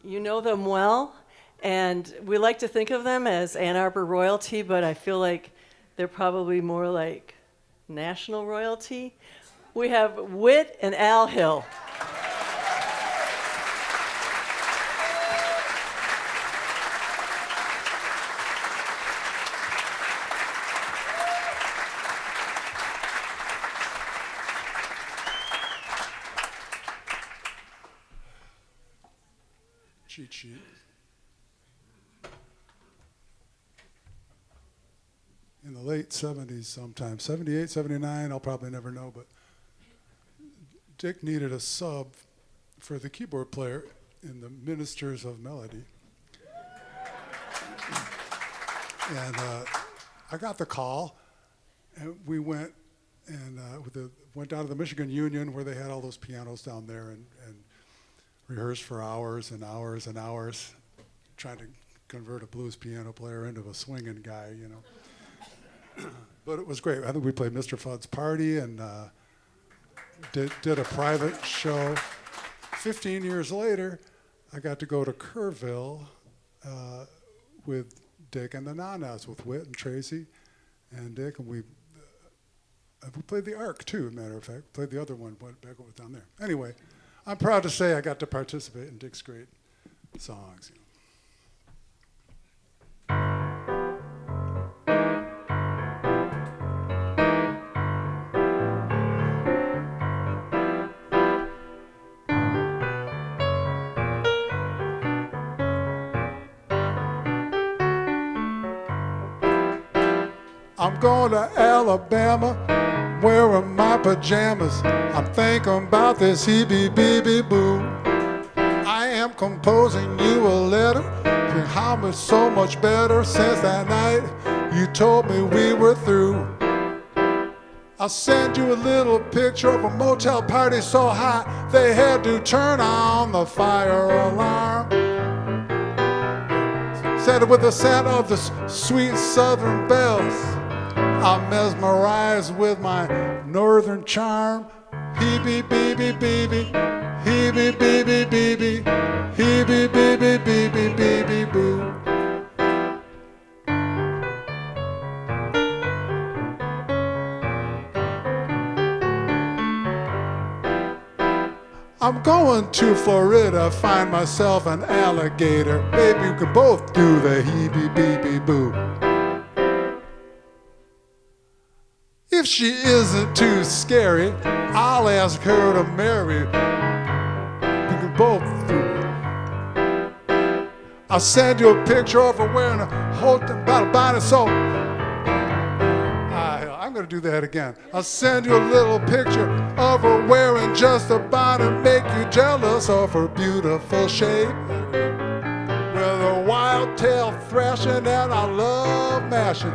you know them well, and we like to think of them as Ann Arbor royalty, but I feel like they're probably more like national royalty. We have Whit and Al Hill. Cheat sheet. In the late 70s sometime, 78, 79, I'll probably never know, but Dick needed a sub for the keyboard player in the Ministers of Melody. And I got the call, and we went and went down to the Michigan Union where they had all those pianos down there and rehearsed for hours and hours and hours, trying to convert a blues piano player into a swinging guy, you know. But it was great. I think we played Mr. Fudd's Party and did a private show. 15 years later, I got to go to Kerrville with Dick and the Nanas, with Whit and Tracy and Dick, and we played the Ark too, as a matter of fact. Played the other one, went back over down there. Anyway, I'm proud to say I got to participate in Dick's great songs. You know. I'm going to Alabama, wearing my pajamas. I'm thinking about this Heeby, Beeby, boo. I am composing you a letter, saying how much so much better since that night you told me we were through. I'll send you a little picture of a motel party so hot they had to turn on the fire alarm. Said it with the sound of the sweet southern bells. I'm mesmerized with my northern charm. Heeby, beeby, beeby, heeby, beeby, beeby, heeby, beeby, beeby, beeby, boo. I'm going to Florida, find myself an alligator. Maybe you can both do the heeby, beeby, boo. If she isn't too scary, I'll ask her to marry. We can both do it. I'll send you a picture of her wearing a bonnet, so I'm going to do that again. I'll send you a little picture of her wearing just a bonnet, make you jealous of her beautiful shape. With a wild tail thrashing and I love mashing.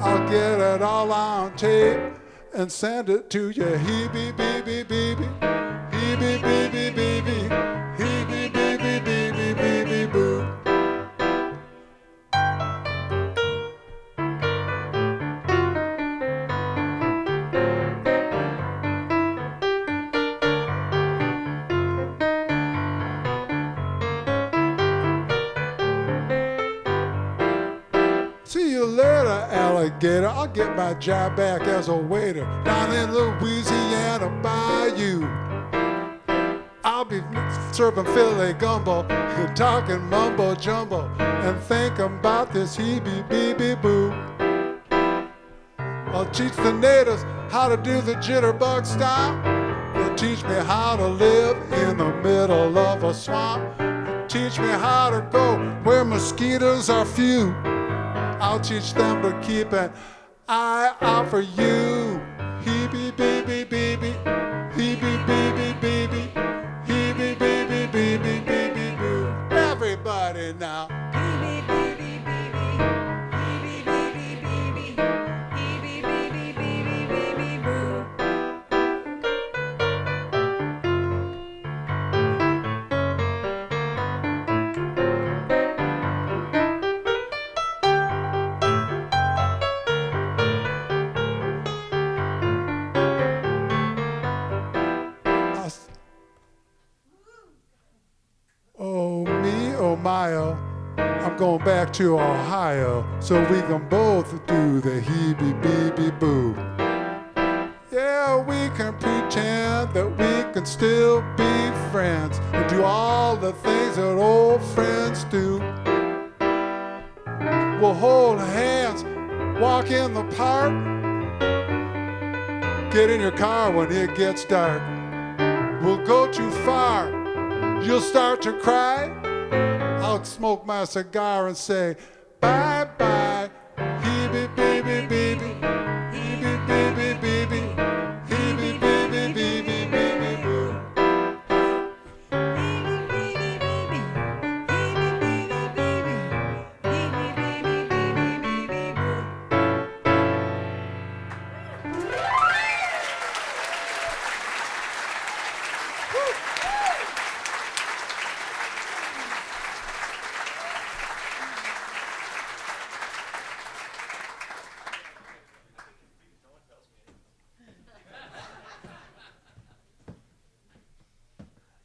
I'll get it all on tape and send it to you. Heeby, beeby, beeby, heeby, beeby, beeby, heeby, beeby, beeby, beeby, boo. See you later, alligator. I'll get my job back as a waiter down in Louisiana Bayou. I'll be serving filet gumbo, talking mumbo jumbo, and thinking about this heeby beeby boo. I'll teach the natives how to do the jitterbug style. They'll teach me how to live in the middle of a swamp. They'll teach me how to go where mosquitoes are few. I'll teach them to keep an eye out for you. Heeby, beeby, beeby, heeby, beeby, beeby, heeby, beeby, beeby, beeby, boo. Everybody now. Heeby, beeby, beeby, heeby, beeby, beeby, heeby, beeby, beeby, beeby, boo. Oh, me, oh my, oh, I'm going back to Ohio so we can both do the heeby beeby boo. Yeah, we can pretend that we can still be friends and do all the things that old friends do. We'll hold hands, walk in the park, get in your car when it gets dark. We'll go too far. You'll start to cry. I'll smoke my cigar and say, bye-bye, heeby, beeby, beeby, heeby, beeby, beeby, heeby, beeby, beeby, beeby, boo. Heeby, beeby, beeby, heeby, beeby, beeby, heeby, beeby, beeby, beeby, boo.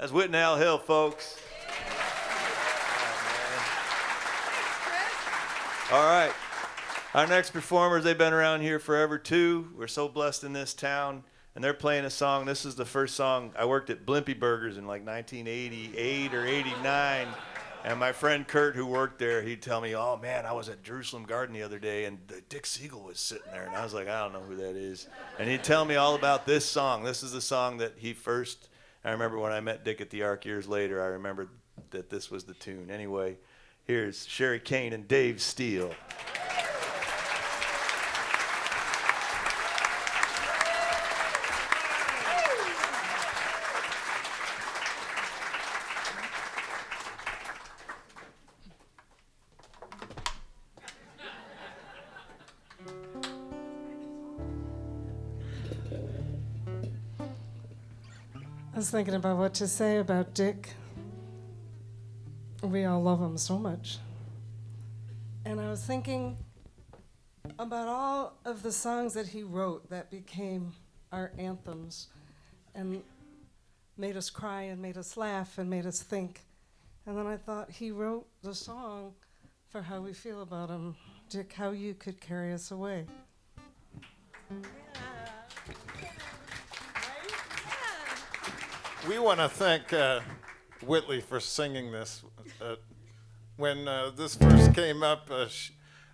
That's Whit and Al Hill, folks. All right. Our next performers, they've been around here forever, too. We're so blessed in this town. And they're playing a song. This is the first song. I worked at Blimpie Burgers in like 1988 or 89. And my friend Kurt, who worked there, he'd tell me, oh, man, I was at Jerusalem Garden the other day, and Dick Siegel was sitting there. And I was like, I don't know who that is. And he'd tell me all about this song. This is the song that he first, I remember when I met Dick at the Ark years later, I remembered that this was the tune. Anyway, here's Sherry Kane and Dave Steele. I was thinking about what to say about Dick. We all love him so much. And I was thinking about all of the songs that he wrote that became our anthems and made us cry and made us laugh and made us think. And then I thought he wrote the song for how we feel about him. Dick, how you could carry us away. We want to thank Whitley for singing this. When this first came up,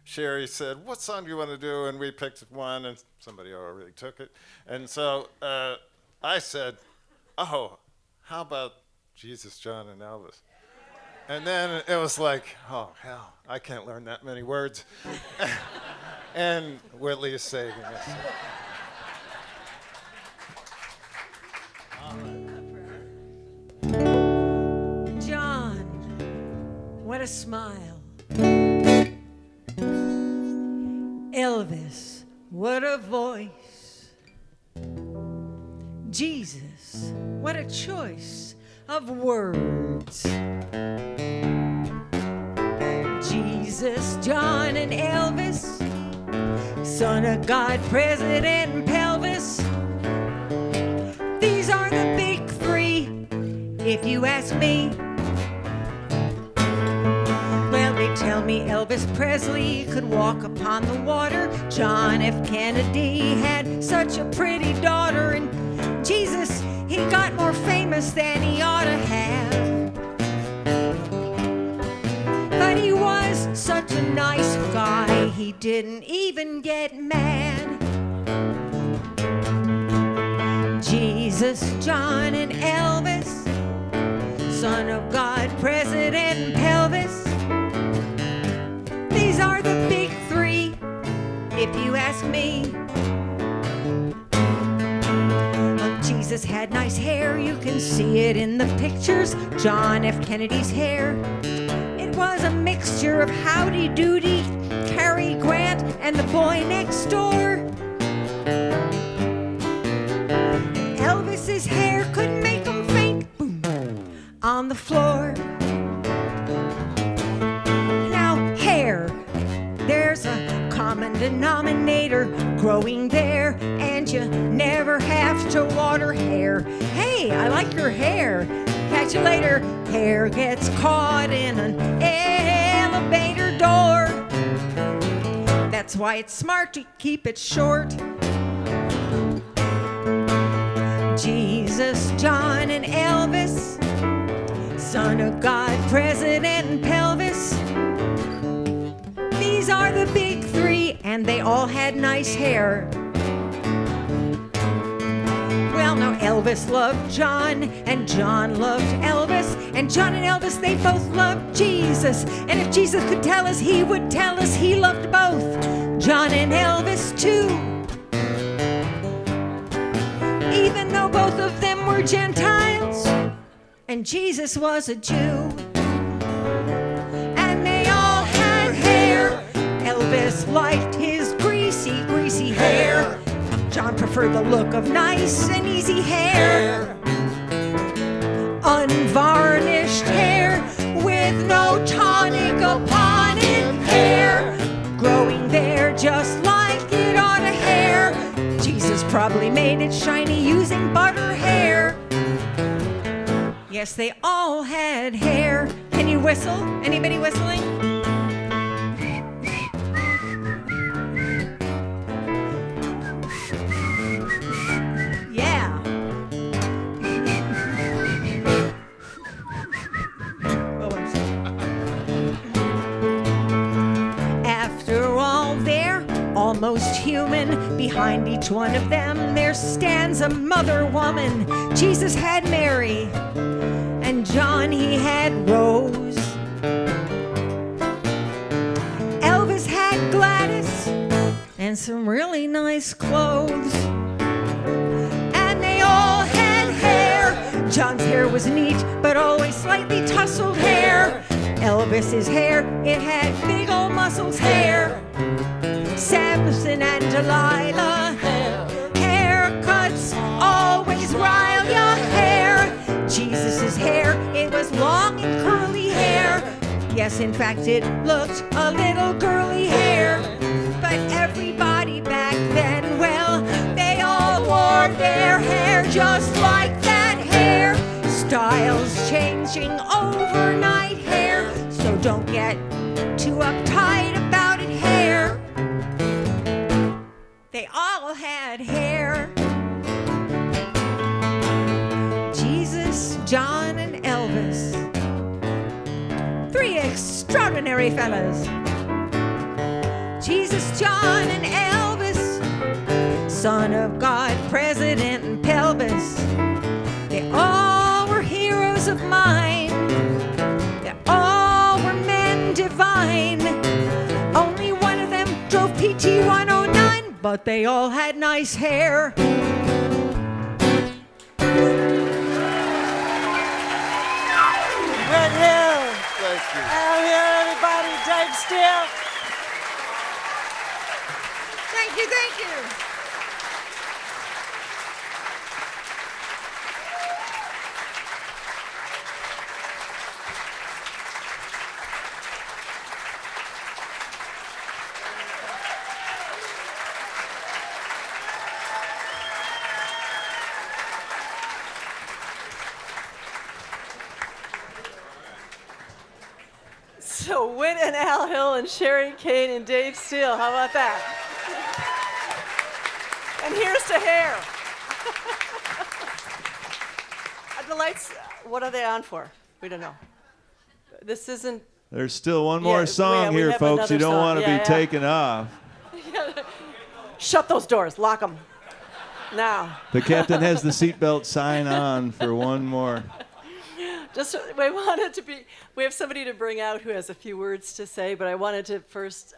Sherry said, what song do you want to do? And we picked one, and somebody already took it. And so I said, oh, how about Jesus, John, and Elvis? And then it was like, oh, hell, I can't learn that many words. And Whitley is saving us. John, what a smile. Elvis, what a voice. Jesus, what a choice of words. Jesus, John, and Elvis, Son of God, President, and Pelvis. These are the big three, if you ask me. Well, they tell me Elvis Presley could walk upon the water. John F. Kennedy had such a pretty daughter. And Jesus, he got more famous than he ought to have. But he was such a nice guy, he didn't even get mad. Jesus, John, and Elvis, Son of God, President, and Pelvis. These are the big three, if you ask me. Jesus had nice hair, you can see it in the pictures. John F. Kennedy's hair, it was a mixture of Howdy Doody, Cary Grant, and the boy next door. Elvis's hair could make him faint, boom, on the floor. Now, hair, there's a common denominator growing there, and you never have to water hair. Hey, I like your hair. Catch you later. Hair gets caught in an elevator door. That's why it's smart to keep it short. Jesus, John, and Elvis, Son of God, President, and Pelvis. These are the big three, and they all had nice hair. Well, now Elvis loved John, and John loved Elvis, and John and Elvis, they both loved Jesus. And if Jesus could tell us, he would tell us he loved both John and Elvis too. Even though both of them were Gentiles, and Jesus was a Jew. And they all had hair. Elvis liked his greasy, greasy hair. John preferred the look of nice and easy hair. Unvarnished hair with no tonic upon it. Hair growing there just like it ought to hair. Jesus probably made it shiny using butter hair. Yes, they all had hair. Can you whistle? Anybody whistling? Yeah. After all, they're almost human. Behind each one of them, there stands a mother woman. Jesus had Mary, and John, he had Rose. Elvis had Gladys, and some really nice clothes. And they all had hair. John's hair was neat, but always slightly tousled hair. Elvis's hair, it had big old muscles hair. Samson and Delilah, haircuts always rile your hair. Jesus's hair, it was long and curly hair. Yes, in fact, it looked a little girly hair. But everybody back then, well, they all wore their hair just like that hair. Styles changing overnight hair, so don't get too uptight about it, hair. They all had hair. Jesus, John, and Elvis. Three extraordinary fellas. Jesus, John, and Elvis. Son of God, President, and pelvis. They all were heroes of mine. They all were men divine. Only one of them drove PT 109, but they all had nice hair. Red Hill. Thank you. Out here, everybody. Dave Steele. Thank you, thank you. So Whit and Al Hill and Shari Kane and Dave Steele. How about that? And here's to hair. The lights, what are they on for? We don't know. This isn't. There's still one more Yeah, song we here, have folks. You another don't song. want to Yeah, be yeah. taken off. Shut those doors. Lock them. Now. The captain has the seatbelt sign on for one more. Just we wanted to be. We have somebody to bring out who has a few words to say, but I wanted to first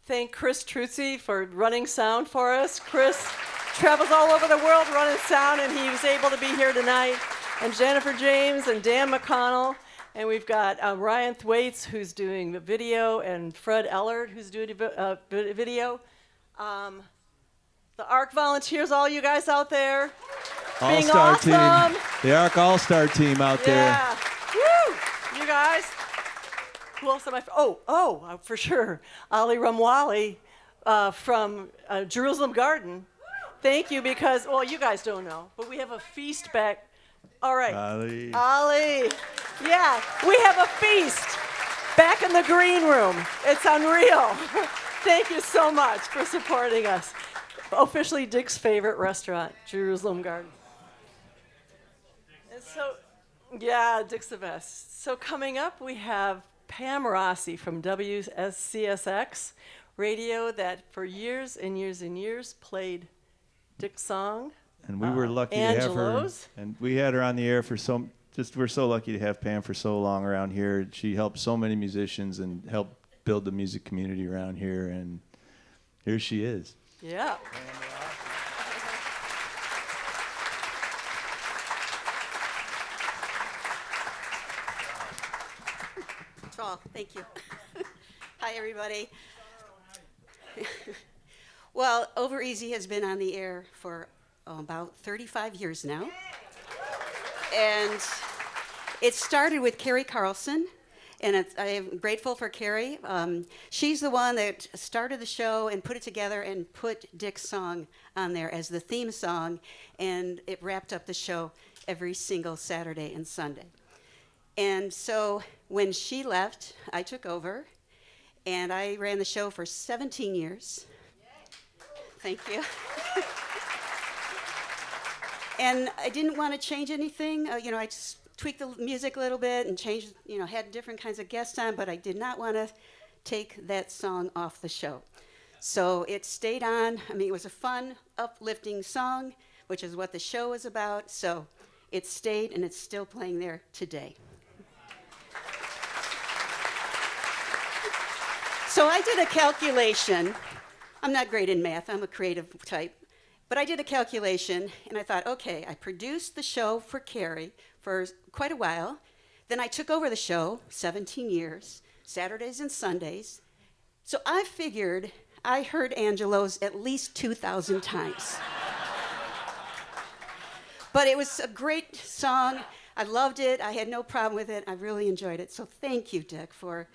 thank Chris Truzzi for running sound for us. Chris travels all over the world running sound, and he was able to be here tonight. And Jennifer James and Dan McConnell, and we've got Ryan Thwaites who's doing the video, and Fred Ellard who's doing video. The ARC volunteers, all you guys out there. Being All-star awesome. team. The ARC All-Star team out there. Yeah. Woo! You guys. Who else am I? For sure. Ali Ramwali from Jerusalem Garden. Thank you, because, well, you guys don't know, but we have a feast back. All right. Ali. Yeah, we have a feast back in the green room. It's unreal. Thank you so much for supporting us. Officially Dick's favorite restaurant, Jerusalem Garden. And so, yeah, Dick's the best. So coming up, we have Pam Rossi from WCSX Radio that for years and years and years played Dick's song. And we were lucky to have her. Angelo's. And we had her on the air for we're so lucky to have Pam for so long around here. She helped so many musicians and helped build the music community around here. And here she is. Yeah. Oh, thank you. Hi, everybody. Well, Over Easy has been on the air for about 35 years now. And it started with Carrie Carlson. And I am grateful for Carrie. She's the one that started the show and put it together and put Dick's song on there as the theme song, and it wrapped up the show. every single Saturday and Sunday. And so when she left, I took over, and I ran the show for 17 years. Thank you. And I didn't want to change anything. I just tweaked the music a little bit and changed, had different kinds of guests on, but I did not want to take that song off the show. So it stayed on. I mean, it was a fun, uplifting song, which is what the show is about. So it stayed, and it's still playing there today. So I did a calculation. I'm not great in math. I'm a creative type. But I did a calculation, and I thought, okay, I produced the show for Carrie for quite a while. Then I took over the show, 17 years, Saturdays and Sundays. So I figured I heard Angelo's at least 2,000 times. But it was a great song. I loved it. I had no problem with it. I really enjoyed it. So thank you, Dick, for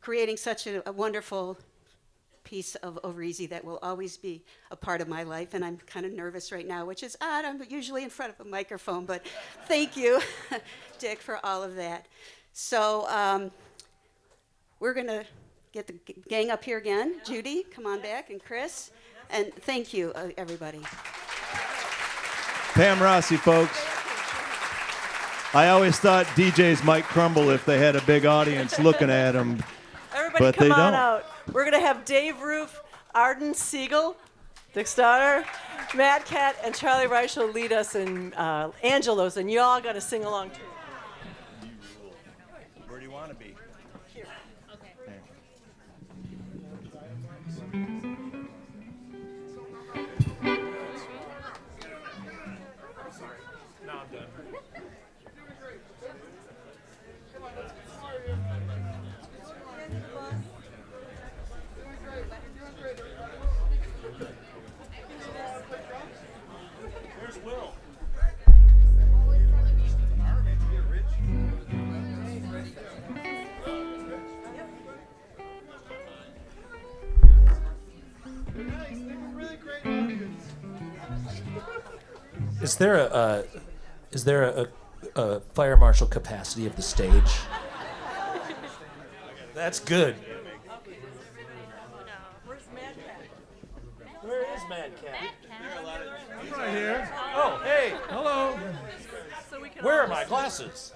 creating such a wonderful piece of Over Easy that will always be a part of my life. And I'm kind of nervous right now, which is odd. I'm usually in front of a microphone, but thank you, Dick, for all of that. So we're going to get the gang up here again. Judy, come on back, and Chris. And thank you, everybody. Pam Rossi, folks. I always thought DJs might crumble if they had a big audience looking at them. Everybody but come they on don't. out. We're going to have Dave Roof, Arden, Siegel, Dick's daughter, Madcat, and Charlie Reich will lead us in Angelo's, and you all got to sing along too. Where do you want to be? Here. Okay. No, I'm done. Where's Will? Is there a fire marshal capacity of the stage? That's good. Where's Madcat? Where is Madcat? I'm right here. Oh, hey. Hello. So we can Where all are my listen. glasses?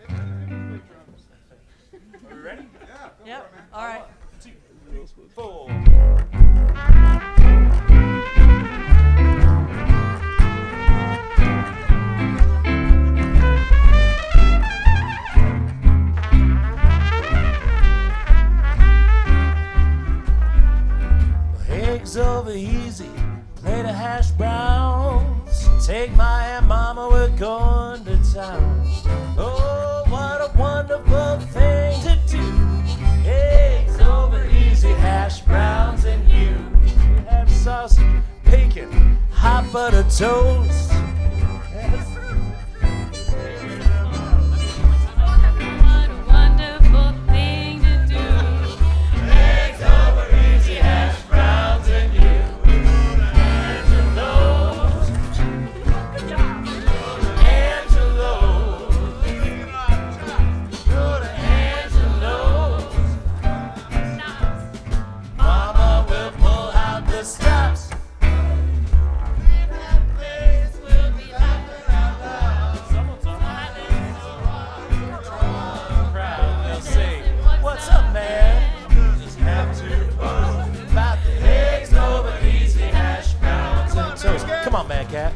Are we ready? Yep. All right. 1, 2, 3, 4. Eggs over easy, plate of hash browns. Take my hand, mama, we're going to town. Oh, what a wonderful thing to do. Eggs over easy, hash browns, and you have sausage, bacon, hot butter toast. Come on, Madcat.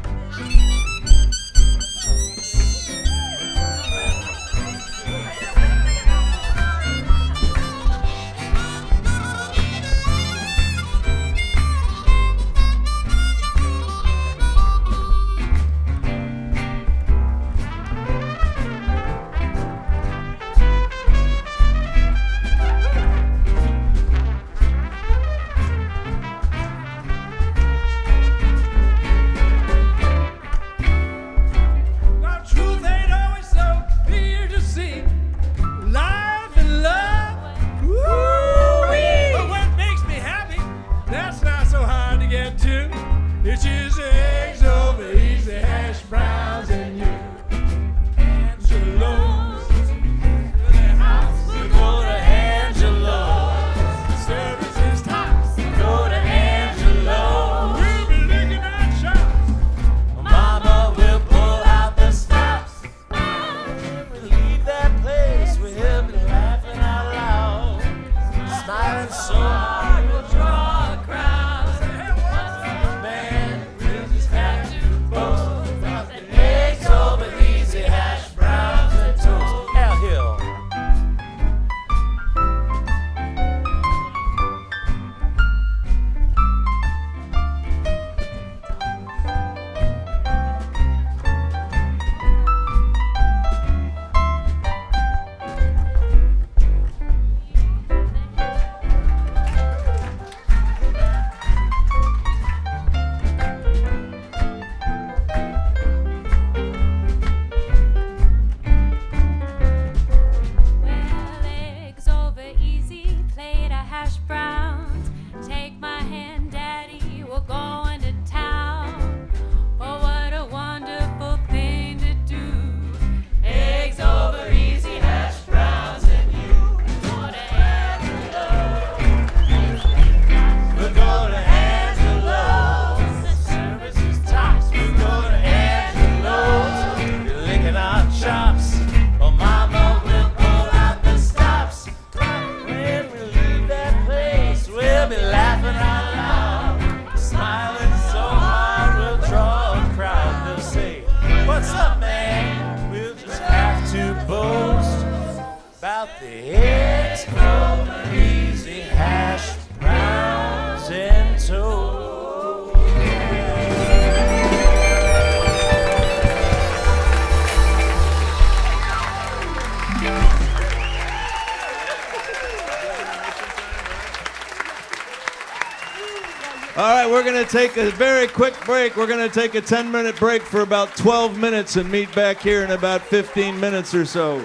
All right, we're going to take a very quick break. We're going to take a 10-minute break for about 12 minutes and meet back here in about 15 minutes or so.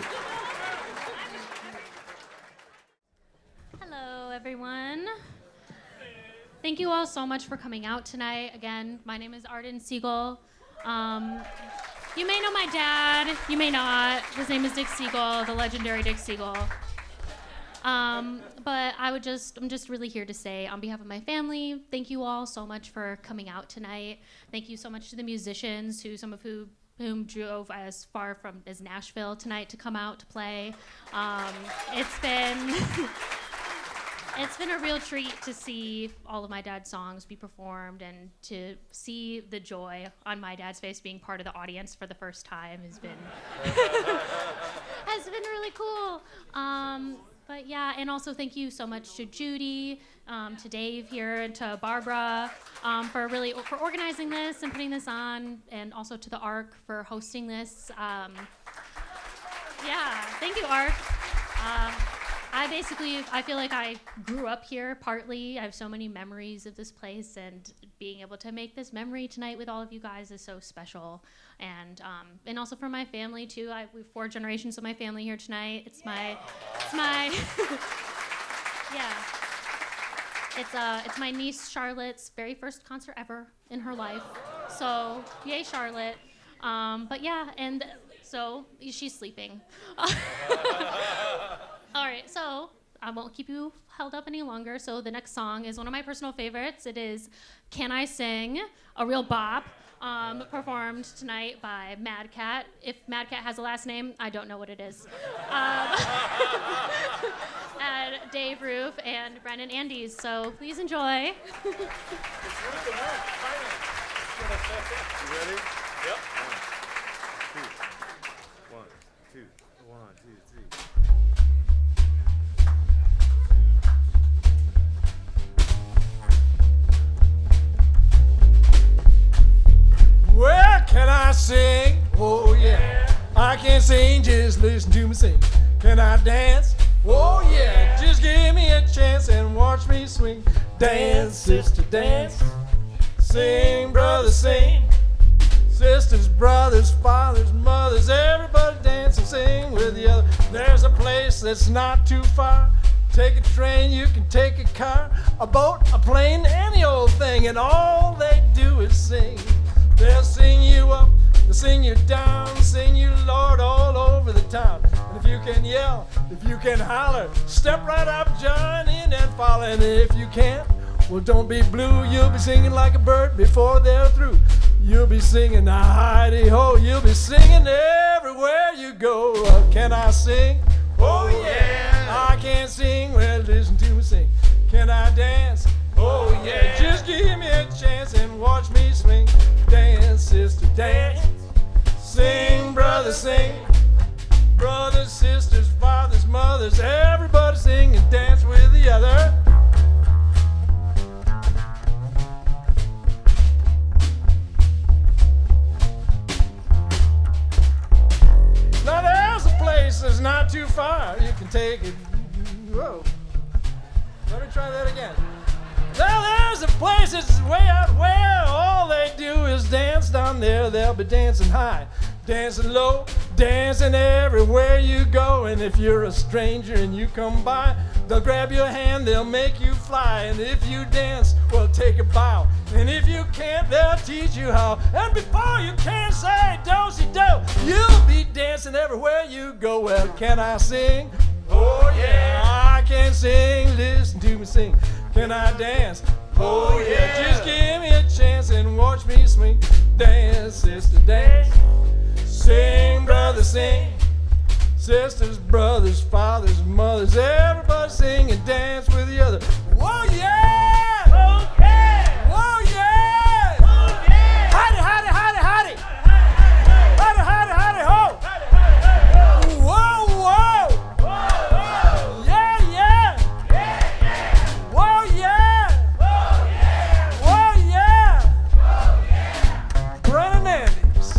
Hello, everyone. Thank you all so much for coming out tonight. Again, my name is Arden Siegel. You may know my dad, you may not. His name is Dick Siegel, the legendary Dick Siegel. But I'm just really here to say, on behalf of my family, thank you all so much for coming out tonight. Thank you so much to the musicians, some of whom drove as far from as Nashville tonight to come out to play. It's been a real treat to see all of my dad's songs be performed and to see the joy on my dad's face being part of the audience for the first time has been really cool. But yeah, and also thank you so much to Judy, to Dave here, and to Barbara for organizing this and putting this on, and also to the ARC for hosting this. Yeah, thank you, ARC. I feel like I grew up here partly. I have so many memories of this place, and being able to make this memory tonight with all of you guys is so special. And also for my family too. We have 4 generations of my family here tonight. It's my my niece Charlotte's very first concert ever in her life. So yay, Charlotte. But yeah, and so she's sleeping. All right, so I won't keep you held up any longer. So the next song is one of my personal favorites. It is Can I Sing? A real bop, performed tonight by Madcat. If Madcat has a last name, I don't know what it is. And Dave Roof and Brennan Andes. So please enjoy. You ready? Yep. 1, 2, 1, 2, 3. Well, can I sing? Oh yeah. I can sing, just listen to me sing. Can I dance? Oh yeah. Just give me a chance and watch me swing. Dance, sister, dance. Sing, brother, sing. Sisters, brothers, fathers, mothers, everybody dance and sing with the other. There's a place that's not too far. Take a train, you can take a car, a boat, a plane, any old thing, and all they do is sing. They'll sing you up, they'll sing you down, sing you Lord all over the town. And if you can yell, if you can holler, step right up, join in and follow. And if you can't, well, don't be blue, you'll be singing like a bird before they're through. You'll be singing a hidey-ho, you'll be singing everywhere you go. Can I sing? Oh yeah. I can't sing, well, listen to me sing. Can I dance? Oh yeah. Just give me a chance and watch me swing. Dance, sister, dance. Sing, brother, sing. Brothers, sisters, fathers, mothers, everybody sing and dance with the other. Now there's a place that's not too far. You can take it. Whoa. Let me try that again. Now there's a place that's way out where all they do is dance down there. They'll be dancing high, dancing low, dancing everywhere you go. And if you're a stranger and you come by, they'll grab your hand, they'll make you fly. And if you dance, well, take a bow. And if you can't, they'll teach you how. And before you can say do-si-do, you'll be dancing everywhere you go. Well, can I sing? Oh yeah. I can sing, listen to me sing. Can I dance? Oh yeah. Just give me a chance and watch me swing. Dance, sister, dance. Sing, brother, sing. Sisters, brothers, fathers, mothers, everybody sing and dance with the other. Whoa yeah! Oh yeah! Whoa yeah! Oh yeah! Howdy, howdy, howdy, howdy! Howdy, howdy, howdy, ho! Whoa, whoa! Yeah, yeah! Whoa, yeah! Whoa, yeah! Brennan Andes.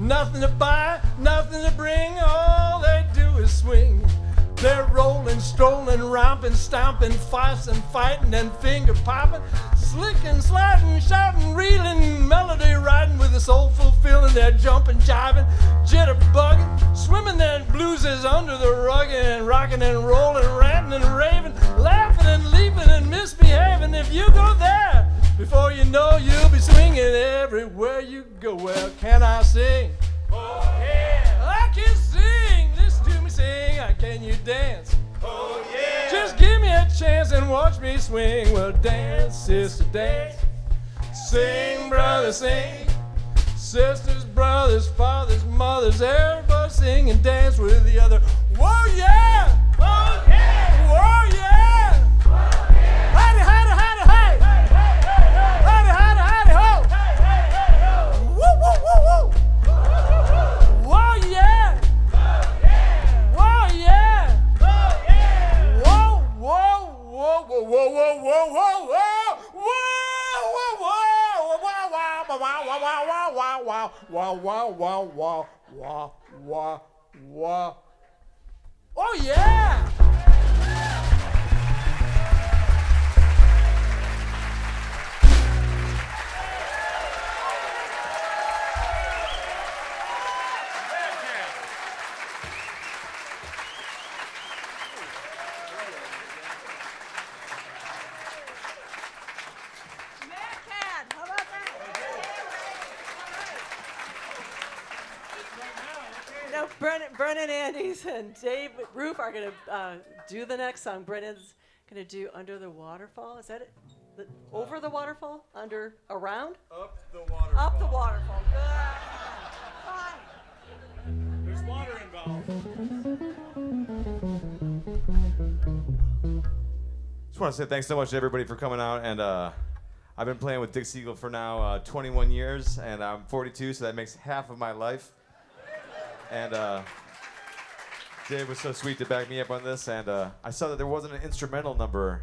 Nothing to buy, nothing to bring, all they do is swing. They're rolling, strolling, romping, stomping, fussing, fighting, and finger popping, slicking, sliding, shouting, reeling, melody riding with a soulful feeling. They're jumping, jiving, jitterbugging, swimming their blueses under the rug and rocking and rolling, ranting and raving, laughing and leaping and misbehaving. If you go there, before you know you'll be swinging everywhere you go. Well, can I sing? Oh yeah, I can sing. Listen to me sing. Can you dance? Oh yeah. Just give me a chance and watch me swing. Well, dance, sister, dance. Sing, brother, sing. Sisters, brothers, fathers, mothers, everybody sing and dance with the other. Whoa yeah! Oh yeah! Whoa yeah! Whoa yeah! Howdy, howdy, howdy, hey! Hey, hey, hey, hey! Howdy, howdy, howdy, ho! Hey, hey, hey, ho! Woo, woo, woo, woo! Whoa yeah! Whoa yeah! Whoa yeah! Whoa, whoa, whoa, whoa, whoa, whoa, whoa, whoa, whoa, whoa. Oh yeah! Brennan, Andes, and Dave Roof are going to do the next song. Brennan's going to do Under the Waterfall. Is that it? Over the waterfall? Under? Around? Up the waterfall. Up the waterfall. There's water involved. Just want to say thanks so much to everybody for coming out. And I've been playing with Dick Siegel for now 21 years, and I'm 42, so that makes half of my life. And Dave was so sweet to back me up on this, and I saw that there wasn't an instrumental number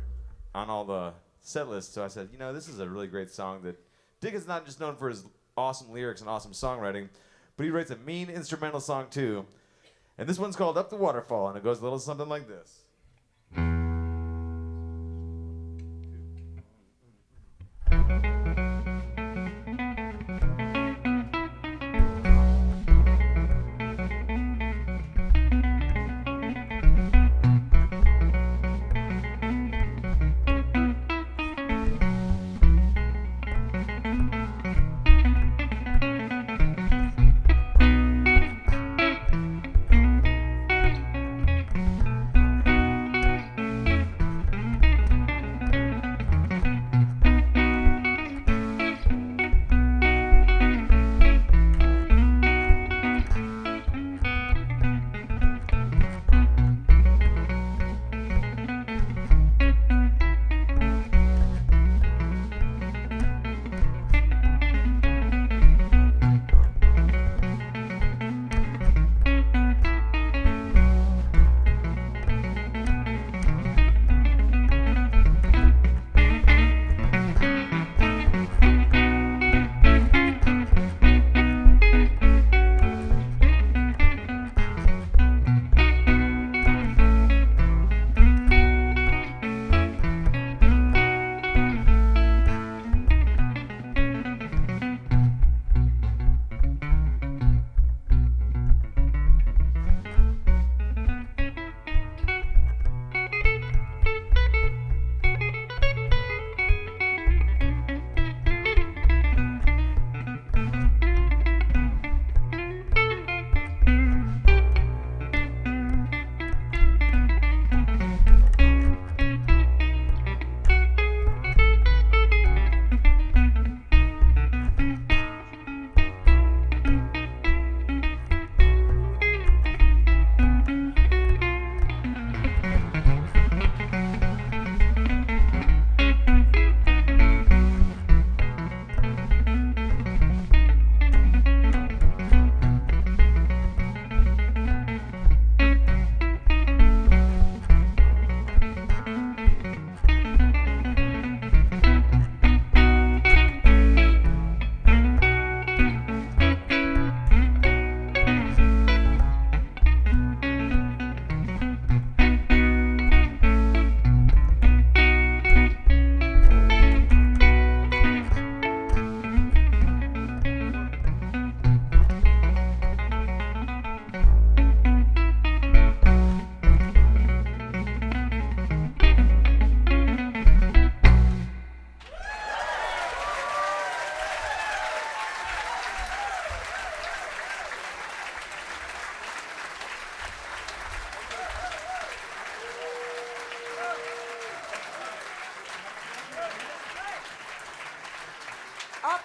on all the set lists, so I said, you know, this is a really great song that Dick is not just known for his awesome lyrics and awesome songwriting, but he writes a mean instrumental song too. And this one's called Up the Waterfall, and it goes a little something like this.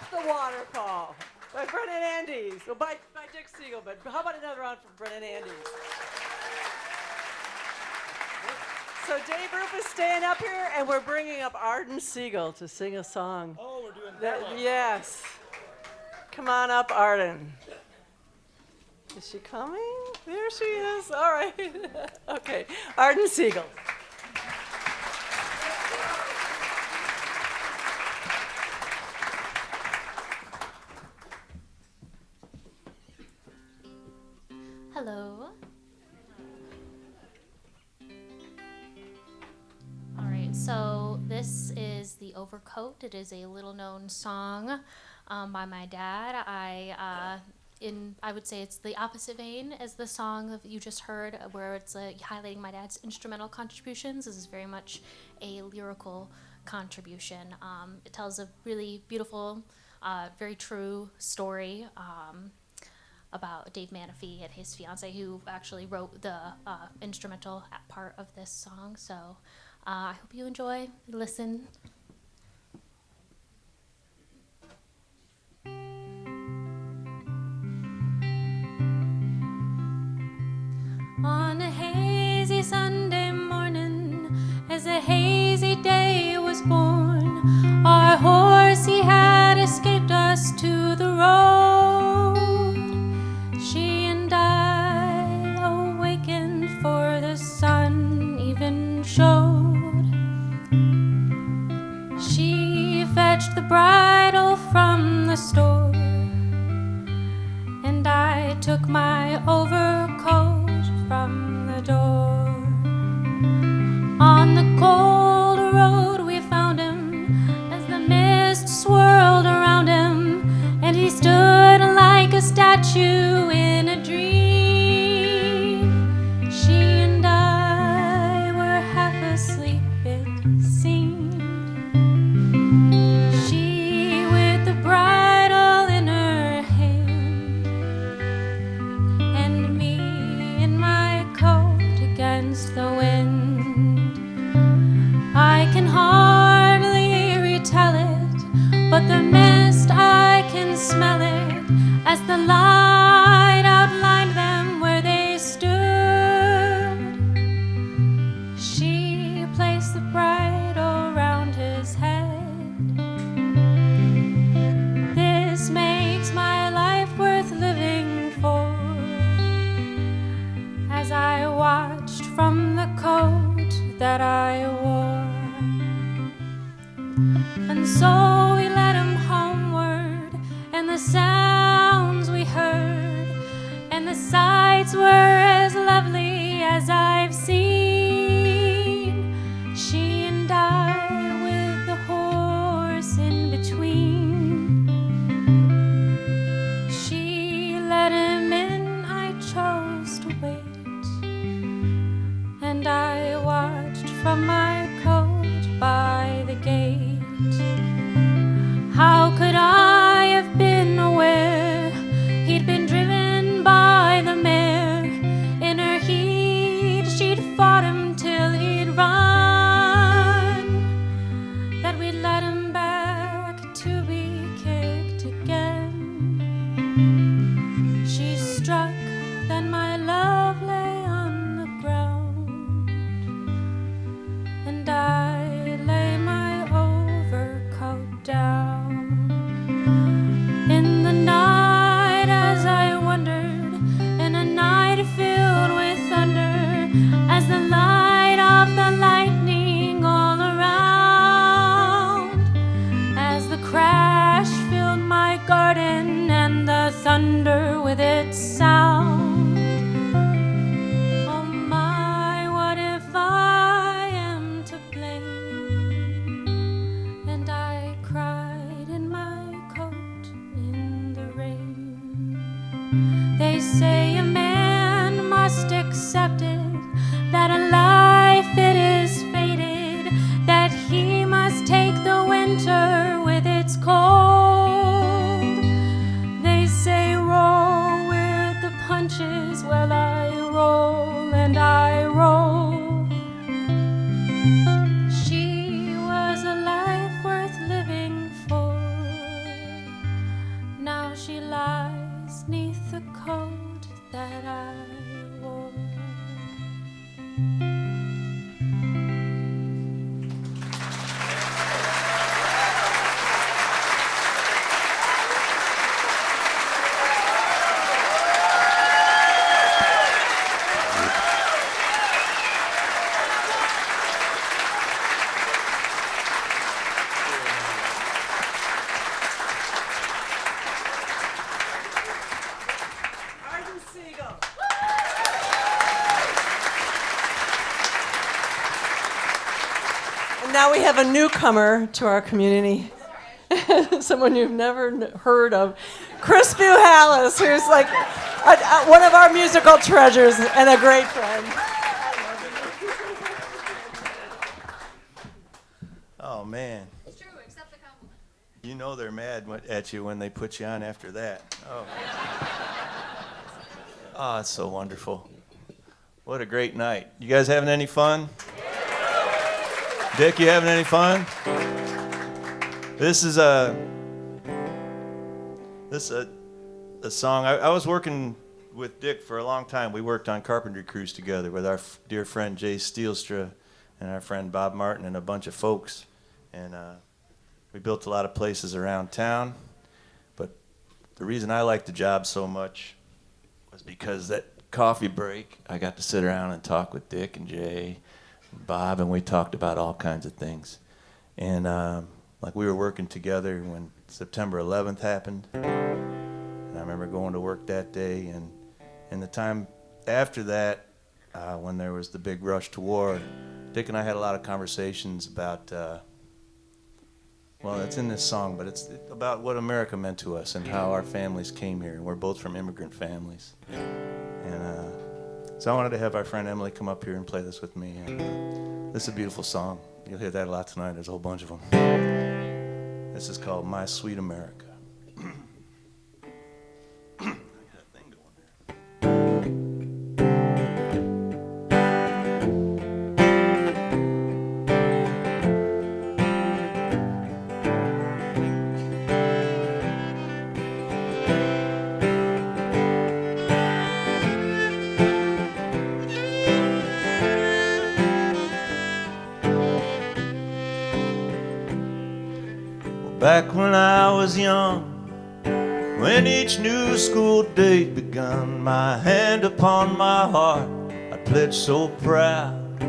Up the Waterfall by Brennan Andes. Well, by Dick Siegel, but how about another round from Brennan Andes? So Dave Roop is staying up here, and we're bringing up Arden Siegel to sing a song. Oh, we're doing that. Yes. Come on up, Arden. Is she coming? There she is. All right. Okay. Arden Siegel. Hello. All right, so this is The Overcoat. It is a little-known song by my dad. I would say it's the opposite vein as the song that you just heard, where it's highlighting my dad's instrumental contributions. This is very much a lyrical contribution. It tells a really beautiful, very true story about Dave Manafee and his fiance, who actually wrote the instrumental part of this song. So I hope you enjoy. Listen. On a hazy Sunday morning, as a hazy day was born, our horse, he had escaped us to the road. She and I awakened, for the sun even showed. She fetched the bridle from the store, and I took my overcoat from the door. On the cold road we found him, as the mist swirled around him, and he stood like a statue in a dream. She and I were half asleep, it seemed. She with the bridle in her hand, and me in my coat against the wind. I can hardly retell it, but the mist, I can smell it, as the light outlined them where they stood. She placed the bridle round his head. This makes my life worth living for, as I watched from the coat that I wore. And so we led him homeward, and the sounds we heard, and the sights were as lovely as I've seen. She and I with the horse in between. She let him in, I chose to wait, and I watched from my coat by the gate. How could I have been aware he'd been driven by the mare? In her heat she'd fought him till he'd run, that we'd let him back to be kicked again. She struck, then my love lay on the ground, and I lay my overcoat down. In the night as I wondered, in a night filled with thunder, as the light of the lightning all around, as the crash filled my garden and the thunder with its sound. Oh my, what if I am to blame? And I cried in my coat in the rain. They say a man must accept it, that a life it is fated, that he must take the winter with its cold. They say roll with the punches, well I roll and I roll. She was a life worth living for, Now we have a newcomer to our community. Someone you've never heard of. Chris Buhalis, who's like one of our musical treasures and a great friend. Oh, man. It's true, accept the compliment. You know they're mad at you when they put you on after that. Oh. Oh, it's so wonderful. What a great night. You guys having any fun? Dick, you having any fun? This is a song. I was working with Dick for a long time. We worked on carpentry crews together with our dear friend Jay Steelstra and our friend Bob Martin and a bunch of folks. And we built a lot of places around town. But the reason I liked the job so much was because that coffee break, I got to sit around and talk with Dick and Jay and Bob, and we talked about all kinds of things. And like we were working together when September 11th happened. And I remember going to work that day, and in the time after that, when there was the big rush to war, Dick and I had a lot of conversations about, well, it's in this song, but it's about what America meant to us and how our families came here. And we're both from immigrant families. And so I wanted to have our friend Emily come up here and play this with me. And this is a beautiful song. You'll hear that a lot tonight. There's a whole bunch of them. This is called My Sweet America. Back when I was young, when each new school day begun, my hand upon my heart, I pledged so proud.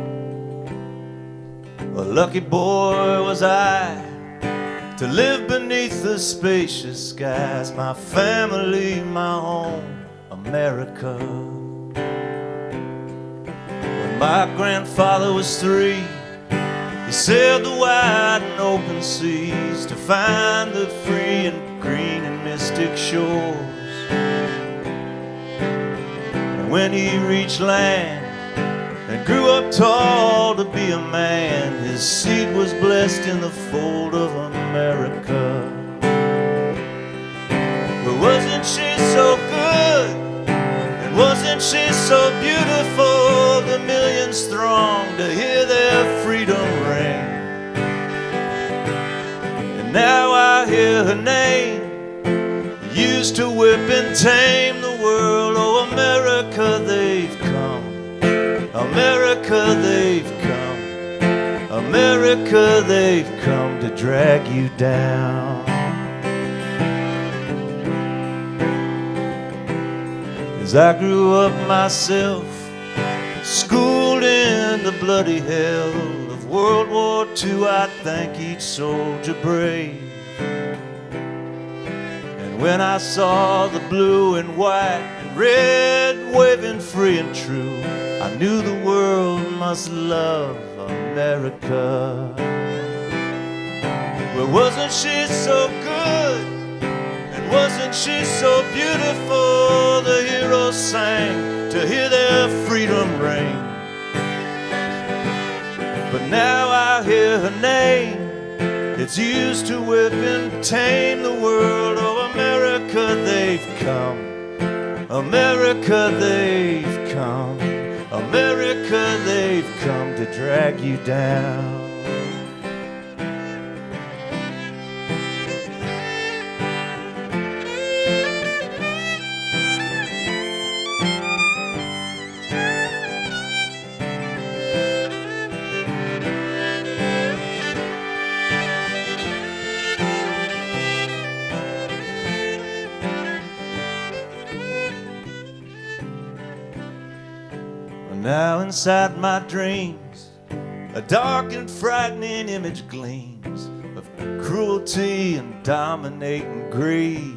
A lucky boy was I to live beneath the spacious skies, my family, my home, America. When my grandfather was 3, he sailed the wide and open seas to find the free and green and mystic shores. And when he reached land and grew up tall to be a man, his seed was blessed in the fold of America. But wasn't she so good? And wasn't she so beautiful? The millions thronged to hear their freedom ring. And now I hear her name, used to whip and tame the world. Oh, America, they've come. America, they've come. America, they've come to drag you down. As I grew up myself, schooled in the bloody hell of World War II, I thank each soldier brave. And when I saw the blue and white and red waving free and true, I knew the world must love America. Well, wasn't she so good? And wasn't she so beautiful? The heroes sang to hear their freedom ring. But now I hear her name, it's used to whip and tame the world. Oh, America, they've come. America, they've come. America, they've come to drag you down. Now inside my dreams, a dark and frightening image gleams of cruelty and dominating greed.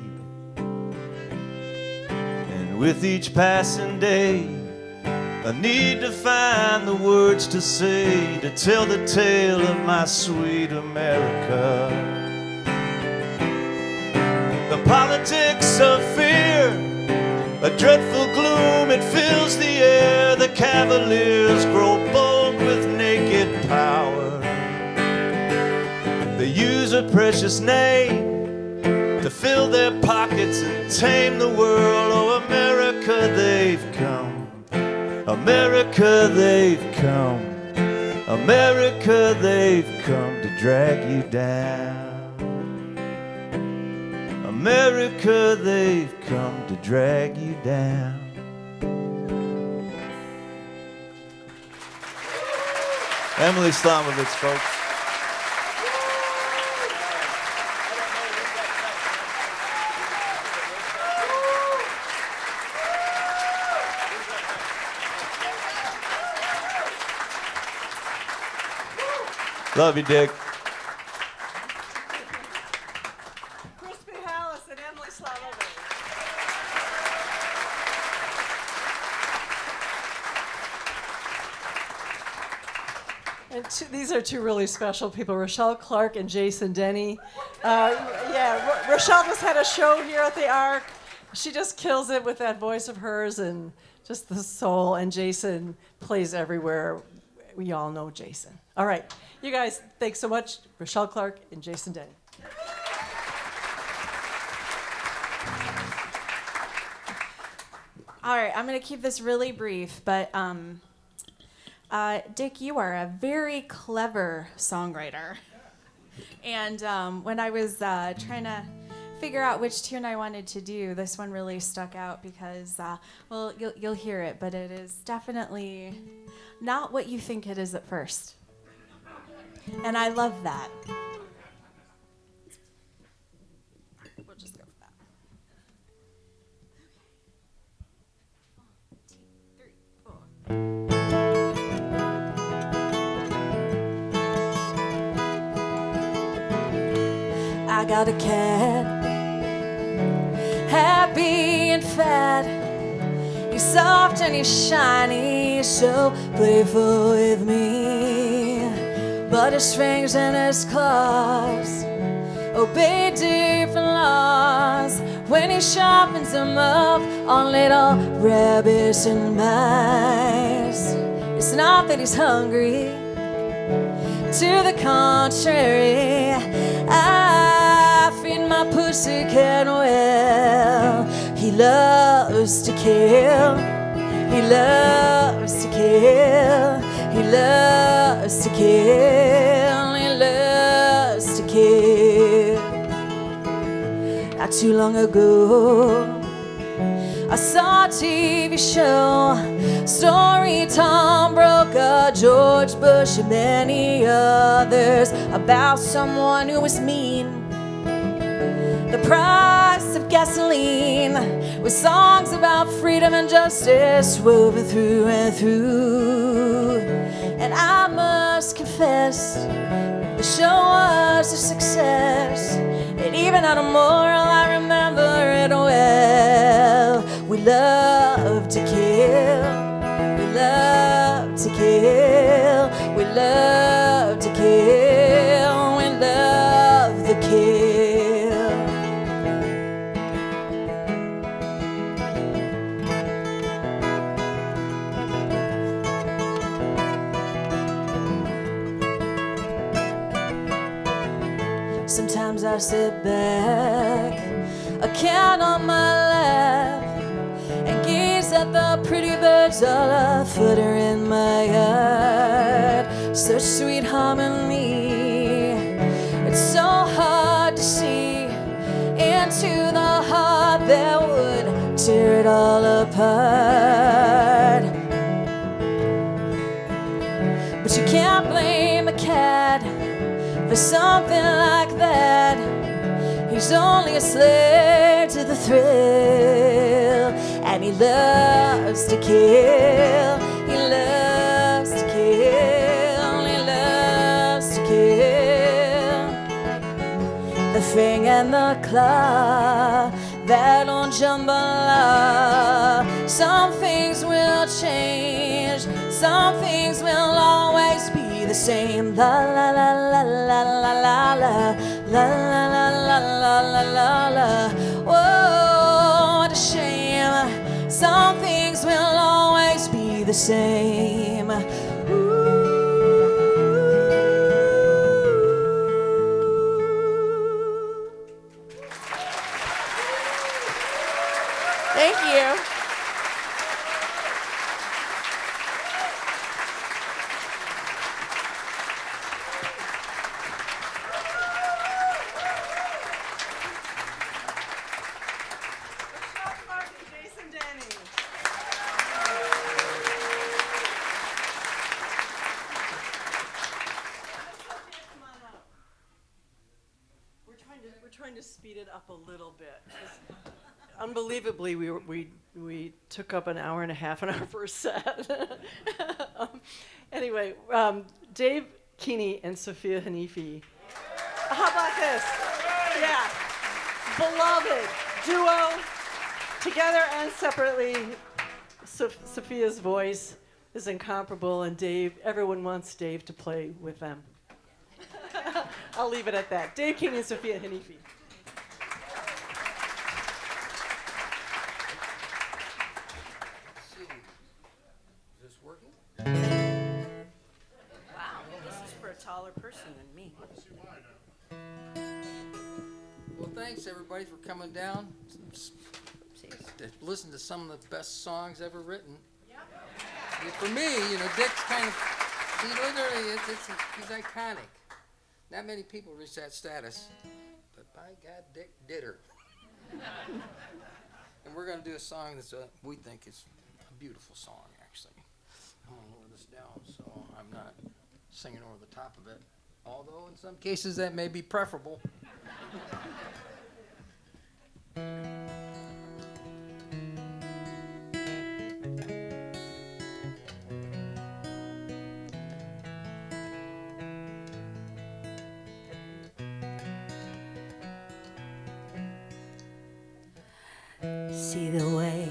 And with each passing day, I need to find the words to say to tell the tale of my sweet America. The politics of fear, a dreadful gloom, it fills the air. The cavaliers grow bold with naked power. They use a precious name to fill their pockets and tame the world. Oh, America, they've come. America, they've come. America, they've come to drag you down. America, they've come to drag you down. Emily Slamovitz, folks. Love you, Dick. Chris Buhalis and Emily Slamovitz. And these are two really special people, Rochelle Clark and Jason Denny. Rochelle just had a show here at the Ark. She just kills it with that voice of hers and just the soul. And Jason plays everywhere. We all know Jason. All right, you guys, thanks so much. Rochelle Clark and Jason Denny. All right, I'm going to keep this really brief, but Dick, you are a very clever songwriter. And when I was trying to figure out which tune I wanted to do, this one really stuck out because, well, you'll hear it, but it is definitely not what you think it is at first. And I love that. We'll just go for that. I got a cat, happy and fat. He's soft and he's shiny, he's so playful with me. But his fangs and his claws obey different laws when he sharpens them up on little rabbits and mice. It's not that he's hungry, to the contrary. I feed my pussycat well. He loves to kill. He loves to kill. He loves to kill. He loves to kill. Not too long ago, I saw a TV show. Story Tom Brokaw, George Bush, and many others about someone who was mean. The price of gasoline, with songs about freedom and justice woven through and through. And I must confess, the show was a success. And even out of moral, I remember it well. We love to kill. We love to kill. We love to kill. We love the kill. Sometimes I sit back, a cat on my lap, and gaze at the pretty birds all a-flutter in my yard. Such sweet harmony, it's so hard to see into the heart that would tear it all apart. But you can't blame a cat for something like that. He's only a slave to the thrill, and he loves to kill. He loves to kill. He loves to kill. The fang and the claw, that old jambalaya. Some things will change. Some things will always be the same. La la la la la la la la la la la la la la la la. Whoa, what a shame. Some things will always be the same. Thank you. We're trying to speed it up a little bit. Unbelievably, we took up an hour and a half in our first set. Anyway, Dave Keeney and Sophia Hanifi. How about this? Yeah. Beloved duo, together and separately. Sophia's voice is incomparable, and Dave, everyone wants Dave to play with them. I'll leave it at that. Dave Keeney and Sophia Hanifi. Wow, this is for a taller person than me. Well, thanks everybody for coming down to listen to some of the best songs ever written. Yeah, for me, Dick's kind of, literally, he's iconic. Not many people reach that status, but by God, Dick did her. And we're going to do a song that's we think is a beautiful song, actually. I'm going to lower this down so I'm not singing over the top of it, although in some cases that may be preferable. See the way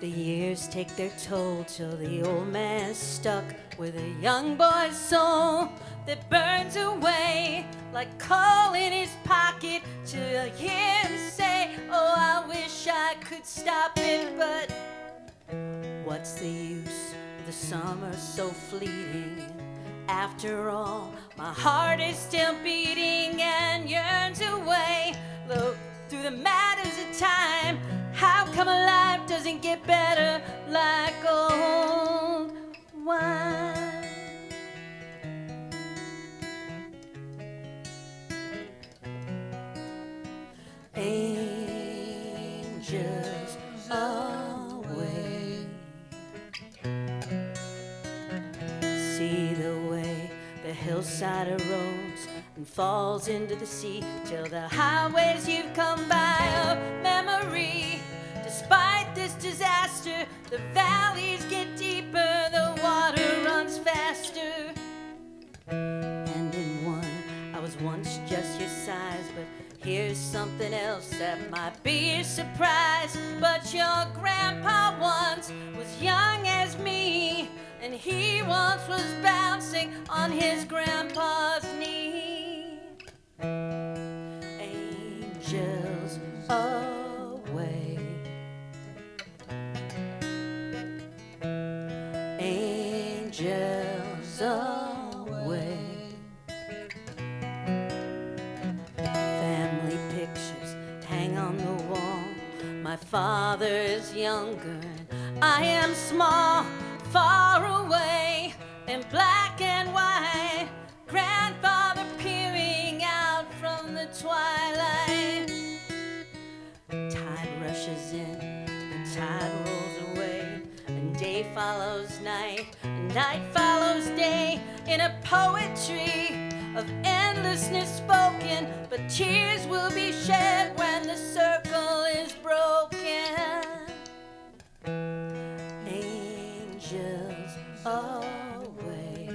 the years take their toll till the old man's stuck with a young boy's soul that burns away like coal in his pocket till I hear him say, oh, I wish I could stop it, but what's the use of the summer so fleeting? After all, my heart is still beating and yearns away. Look through the matters of time. How come a life doesn't get better like old wine? Angels away. See the way the hillside erodes and falls into the sea till the highways you've come by of memory. Despite this disaster, the valleys get deeper, the water runs faster. And in one, I was once just your size, but here's something else that might be a surprise. But your grandpa once was young as me, and he once was bouncing on his grandpa's knee. Angels away. Angels away. Family pictures hang on the wall. My father is younger and I am small, far away in black and white. Grandfather peering out from the twilight. Tide rushes in and tide rolls away, and day follows night and night follows day in a poetry of endlessness spoken, but tears will be shed when the circle is broken. Angels away.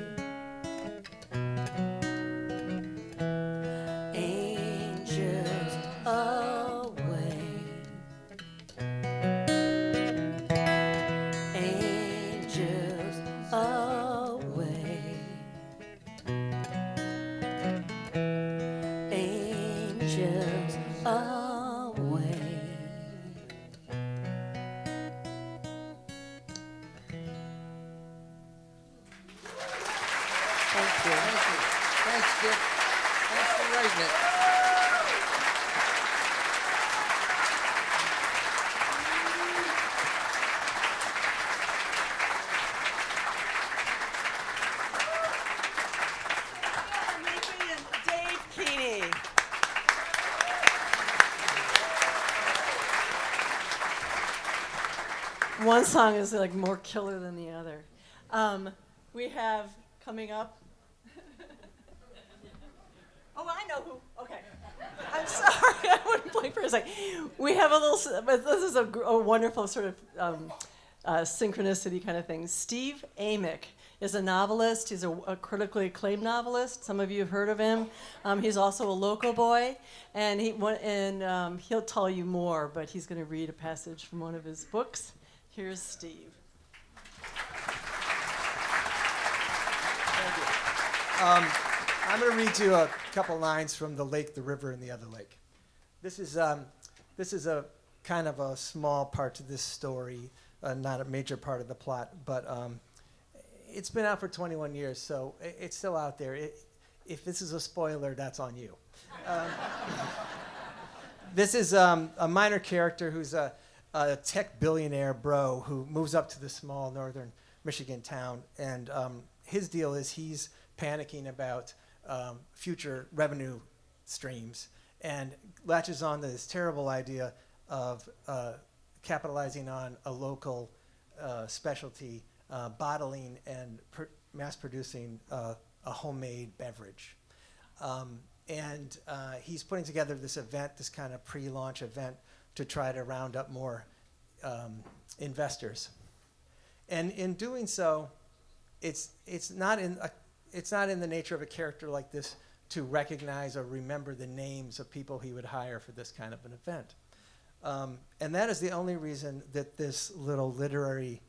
Angels away. Angels angels away. Thank you. Thanks, Dick. Thanks for writing it. One song is like more killer than the other. We have coming up. Oh, I know who. Okay. I'm sorry. I wouldn't blink for a second. We have a little, but this is a wonderful sort of synchronicity kind of thing. Steve Amick is a novelist. He's a critically acclaimed novelist. Some of you have heard of him. He's also a local boy, and he'll tell you more, but he's going to read a passage from one of his books. Here's Steve. I'm going to read you a couple lines from The Lake, the River, and the Other Lake. This is a kind of a small part to this story, not a major part of the plot, but it's been out for 21 years, so it's still out there. If this is a spoiler, that's on you. This is a minor character who's a tech billionaire bro who moves up to the small northern Michigan town, and his deal is he's panicking about future revenue streams and latches on to this terrible idea of capitalizing on a local specialty, bottling and mass producing a homemade beverage. And he's putting together this event, this kind of pre-launch event, to try to round up more investors. And in doing so, it's not in the nature of a character like this to recognize or remember the names of people he would hire for this kind of an event. And that is the only reason that this little literary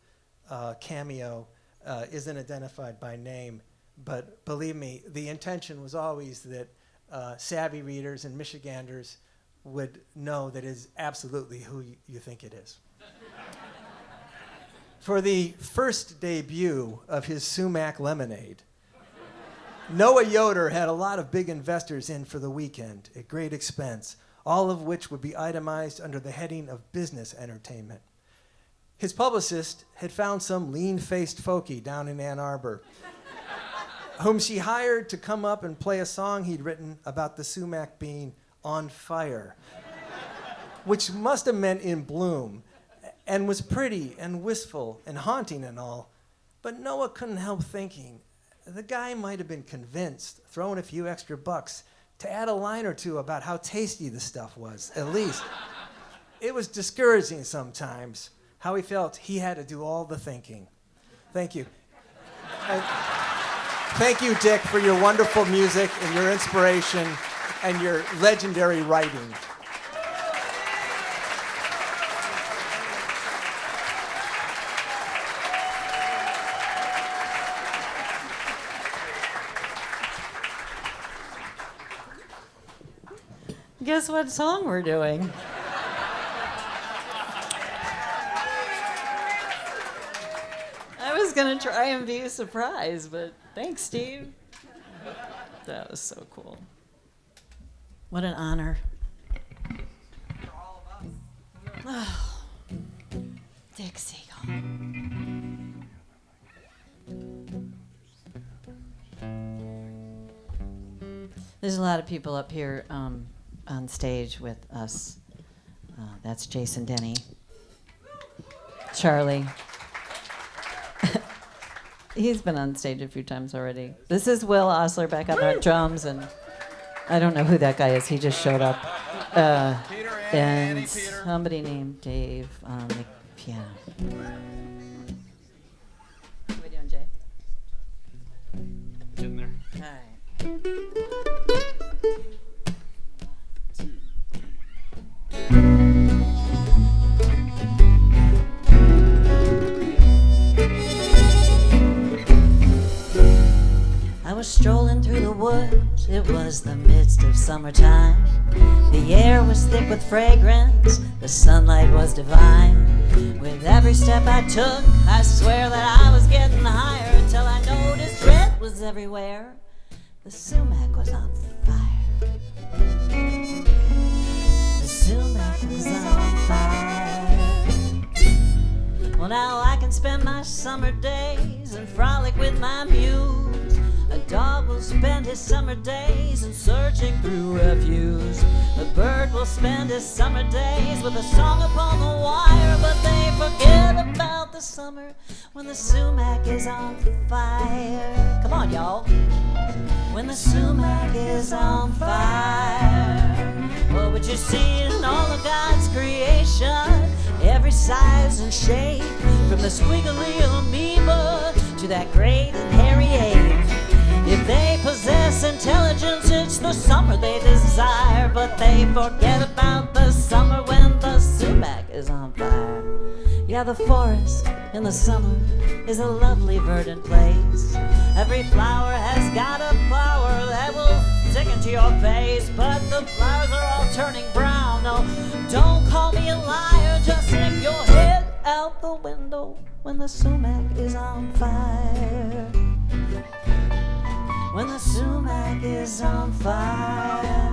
cameo isn't identified by name. But believe me, the intention was always that savvy readers and Michiganders would know that it is absolutely who you think it is. For the first debut of his Sumac lemonade, Noah Yoder had a lot of big investors in for the weekend at great expense, all of which would be itemized under the heading of business entertainment. His publicist had found some lean-faced folkie down in Ann Arbor, whom she hired to come up and play a song he'd written about the Sumac being on fire, which must have meant in bloom, and was pretty and wistful and haunting and all. But Noah couldn't help thinking, the guy might have been convinced, throwing a few extra bucks, to add a line or two about how tasty the stuff was, at least. It was discouraging sometimes how he felt he had to do all the thinking. Thank you. Thank you, Dick, for your wonderful music and your inspiration and your legendary writing. Guess what song we're doing? I was going to try and be a surprise, but thanks, Steve. That was so cool. What an honor. Oh, Dick Siegel. There's a lot of people up here on stage with us. That's Jason Denny, Charlie. He's been on stage a few times already. This is Will Osler back on the drums, and I don't know who that guy is. He just showed up. And somebody named Dave on the piano. What are we doing, Jay? Getting there. All right. I was strolling through the woods It was the midst of summertime. The air was thick with fragrance. The sunlight was divine. With every step I took, I swear that I was getting higher until I noticed red was everywhere. The sumac was on fire. The sumac was on fire. Well, now I can spend my summer days and frolic with my muse. A dog will spend his summer days in searching through refuse. A bird will spend his summer days with a song upon the wire. But they forget about the summer when the sumac is on fire. Come on, y'all. When the sumac is on fire. Well, what you see in all of God's creation, every size and shape, from the squiggly amoeba to that great and hairy ape. If they possess intelligence, it's the summer they desire. But they forget about the summer when the sumac is on fire. Yeah, the forest in the summer is a lovely verdant place. Every flower has got a flower that will stick into your face. But the flowers are all turning brown. No, don't call me a liar, just stick your head out the window when the sumac is on fire. When the sumac is on fire.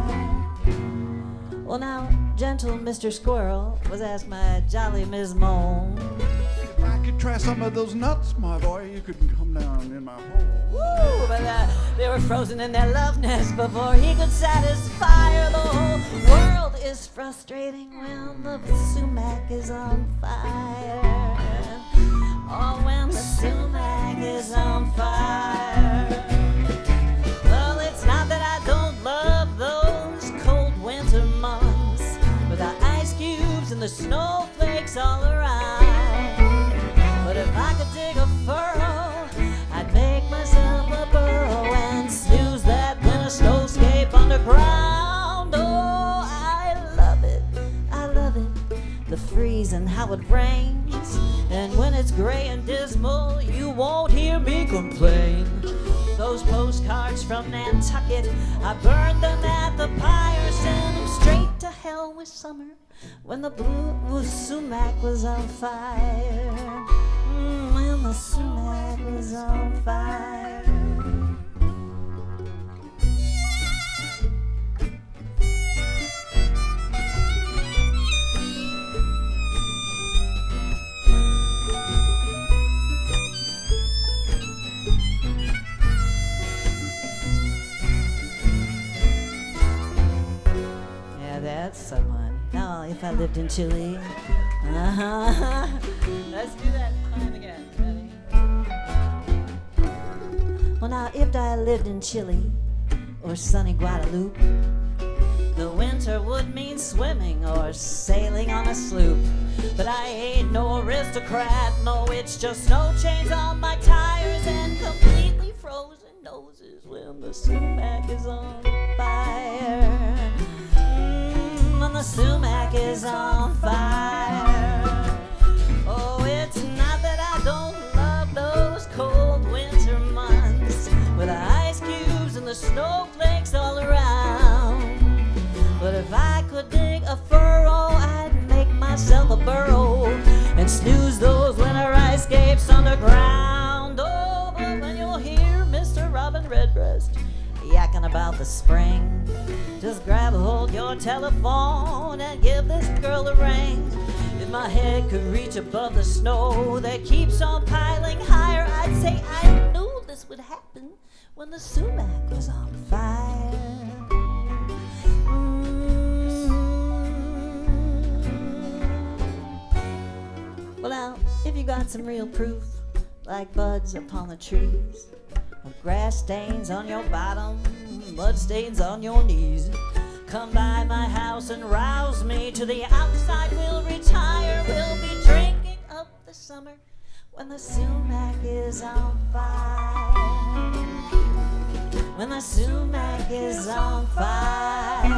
Well, now, gentle Mr. Squirrel was asked my jolly Miss Mole. If I could try some of those nuts, my boy, you could come down in my hole. Woo! But they were frozen in their love nest before he could satisfy her. The whole world is frustrating when the sumac is on fire. Oh, when the sumac is on fire. Well, it's not that I don't love those cold winter months with the ice cubes and the snowflakes all around. But if I could dig a furrow, I'd make myself a burrow and snooze that winter snowscape underground. Oh, I love it, the freeze and how it rains. And when it's gray and dismal, you won't hear me complain. Those postcards from Nantucket, I burned them at the pyre, sent them straight to hell with summer when the blue sumac was on fire. When the sumac was on fire. That's someone. Now, if I lived in Chile, let's do that time again. Ready? Well, now, if I lived in Chile or sunny Guadeloupe, the winter would mean swimming or sailing on a sloop. But I ain't no aristocrat. No, it's just snow chains on my tires and completely frozen noses when the sumac is on fire. When the sumac is on fire. Oh, it's not that I don't love those cold winter months with the ice cubes and the snowflakes all around. But if I could dig a furrow, I'd make myself a burrow and snooze those winter ice scapes underground. Oh, but when you'll hear Mr. Robin Redbreast yakking about the spring, just grab a hold your telephone and give this girl a ring. If my head could reach above the snow that keeps on piling higher, I'd say I knew this would happen when the sumac was on fire. Well, now, if you got some real proof, like buds upon the trees, or grass stains on your bottom, mud stains on your knees, come by my house and rouse me to the outside. We'll retire, we'll be drinking up the summer when the sumac is on fire. When the sumac is on fire.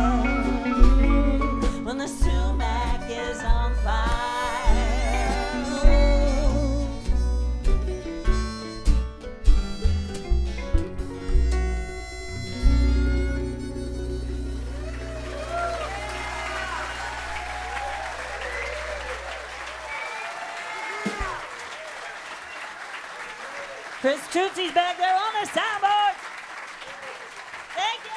When the sumac is on fire. Chris Tootsie's back there on the soundboard. Thank you.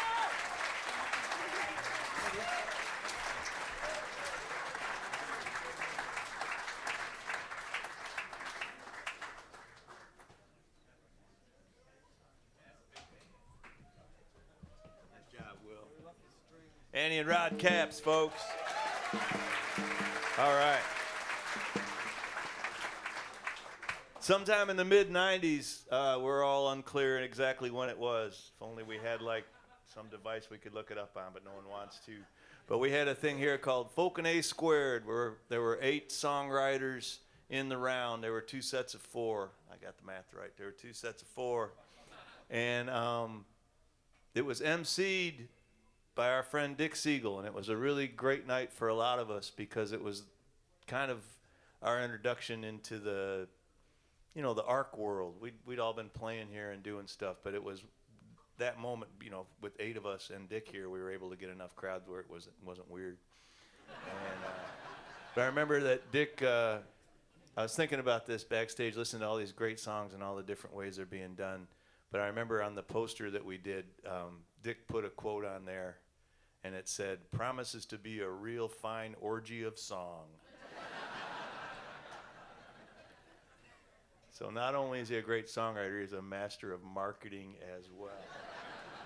Annie and Rod Caps, folks. All right. Sometime in the mid-'90s, we're all unclear exactly when it was. If only we had like some device we could look it up on, but no one wants to. But we had a thing here called Folk and A Squared, where there were 8 songwriters in the round. There were 2 sets of 4. I got the math right. There were 2 sets of 4. And it was emceed by our friend Dick Siegel, and it was a really great night for a lot of us because it was kind of our introduction into the, you know, the ARC world. We'd all been playing here and doing stuff, but it was that moment, you know, with 8 of us and Dick here, we were able to get enough crowds where it wasn't weird. And, but I remember that Dick, I was thinking about this backstage, listening to all these great songs and all the different ways they're being done. But I remember on the poster that we did, Dick put a quote on there, and it said, "Promises to be a real fine orgy of song." So not only is he a great songwriter, he's a master of marketing as well.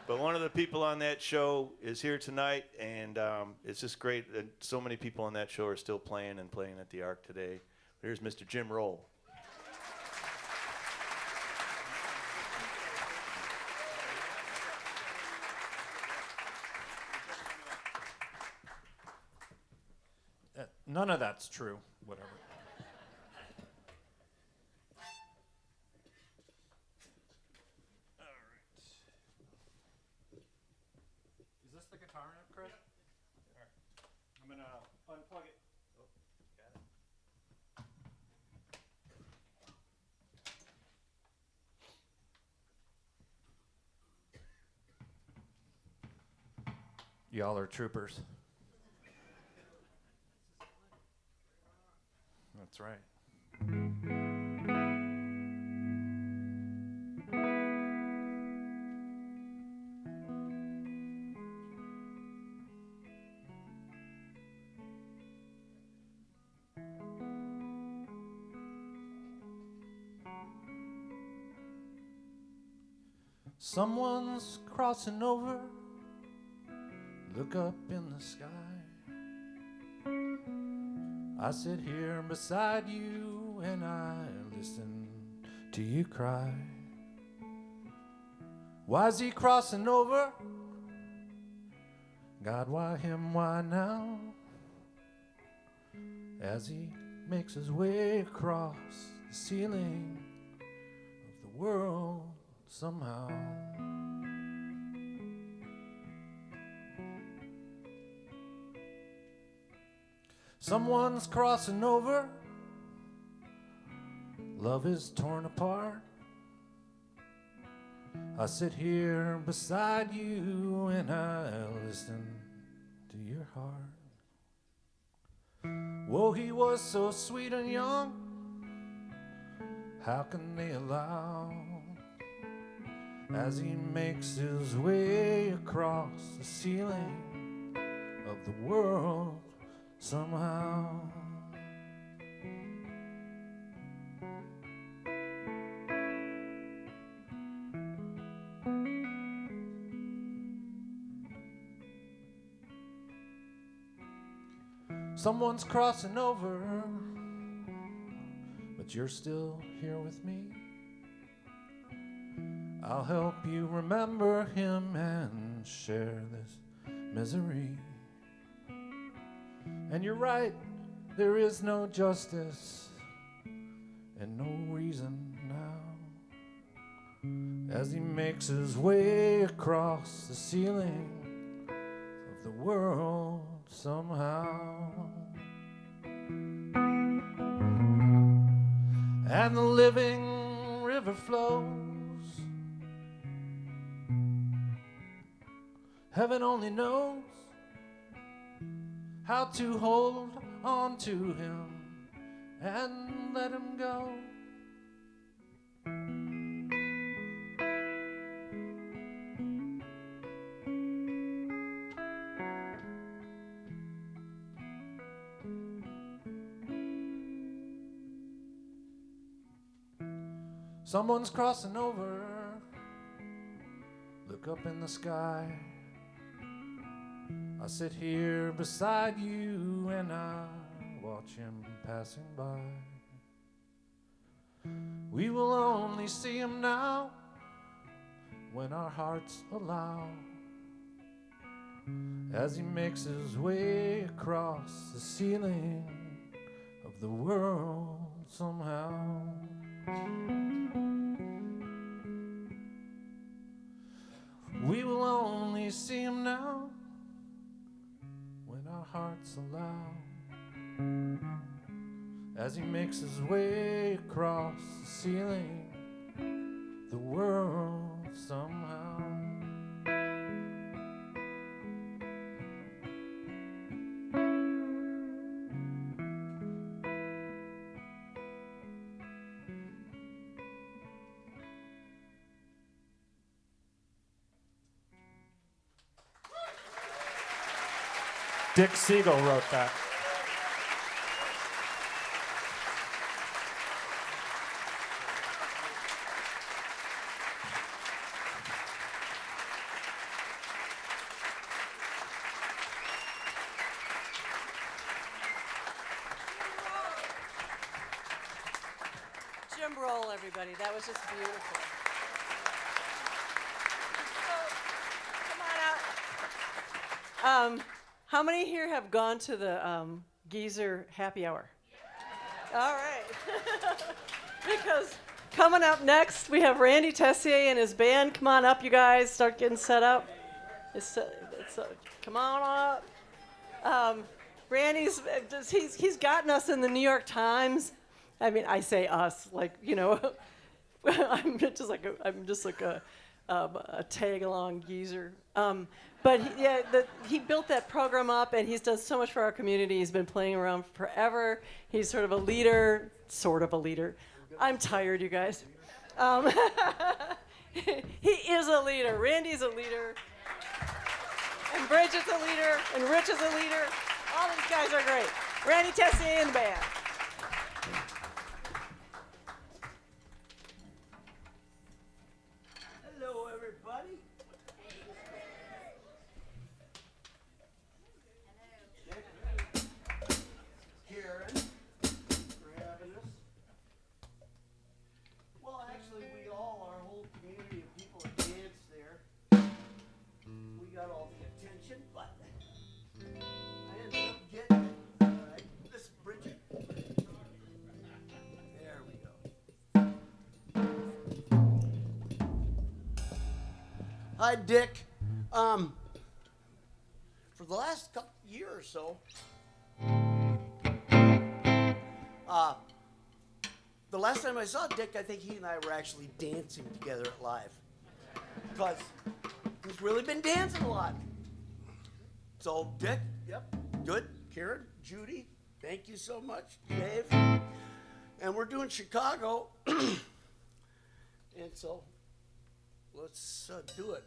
But one of the people on that show is here tonight, and it's just great that so many people on that show are still playing and playing at the Arc today. Here's Mr. Jim Roll. None of that's true. Whatever. All right. Is this the guitar amp, Chris? All right. I'm gonna unplug it. Oh, got it. Y'all are troopers. That's right. Someone's crossing over. Look up in the sky. I sit here beside you and I listen to you cry. Why's he crossing over? God, why him, why now? As he makes his way across the ceiling of the world somehow. Someone's crossing over. Love is torn apart. I sit here beside you and I listen to your heart. Whoa, he was so sweet and young. How can they allow? As he makes his way across the ceiling of the world somehow. Someone's crossing over, but you're still here with me. I'll help you remember him and share this misery. And you're right, there is no justice and no reason now. As he makes his way across the ceiling of the world somehow. And the living river flows. Heaven only knows how to hold on to him and let him go. Someone's crossing over. Look up in the sky. I sit here beside you and I watch him passing by. We will only see him now when our hearts allow, as he makes his way across the ceiling of the world somehow. We will only see him now when our hearts allow, as he makes his way across the ceiling, the world somehow. Dick Siegel wrote that. Drum roll, everybody. That was just beautiful. So, come on out. How many here have gone to the Geezer happy hour? All right. Because coming up next, we have Randy Tessier and his band. Come on up, you guys. Start getting set up. Come on up. Randy's he's gotten us in the New York Times. I mean, I say us, like, you know, I'm just like a tag along geezer. But he built that program up, and he's done so much for our community. He's been playing around forever. He's sort of a leader. I'm tired, you guys. He is a leader. Randy's a leader. And Brigitte's a leader. And Rich is a leader. All these guys are great. Randy Tessier and the band. Hello, everybody. Karen, for having us. Well, actually, our whole community of people that dance there, we got all the attention, but I ended up getting it. All right, this is Brigitte. There we go. Hi, Dick. For the last year or so, the last time I saw Dick, I think he and I were actually dancing together at Live. Because he's really been dancing a lot. So, Dick, yep, good. Karen, Judy, thank you so much. Dave. And we're doing Chicago. And so, let's do it.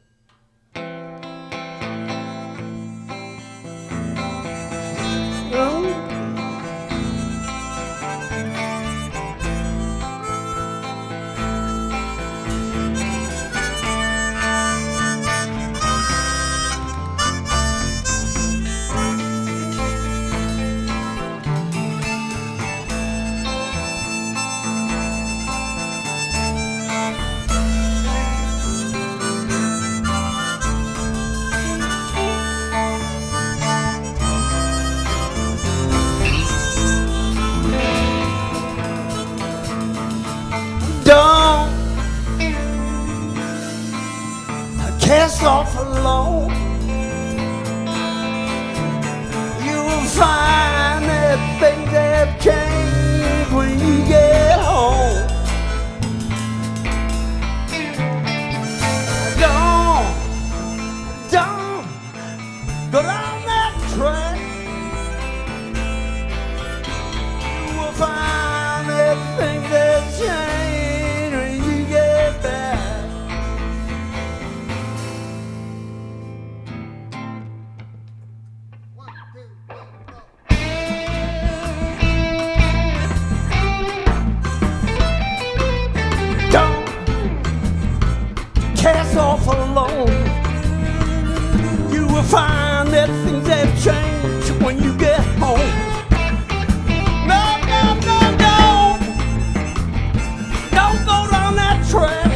Cast off alone, you will find that things have changed when you get home. Don't go down that track. You will find that things have changed when you get back. Don't that things have changed when you get home. No, no, no, no. Don't go down that track.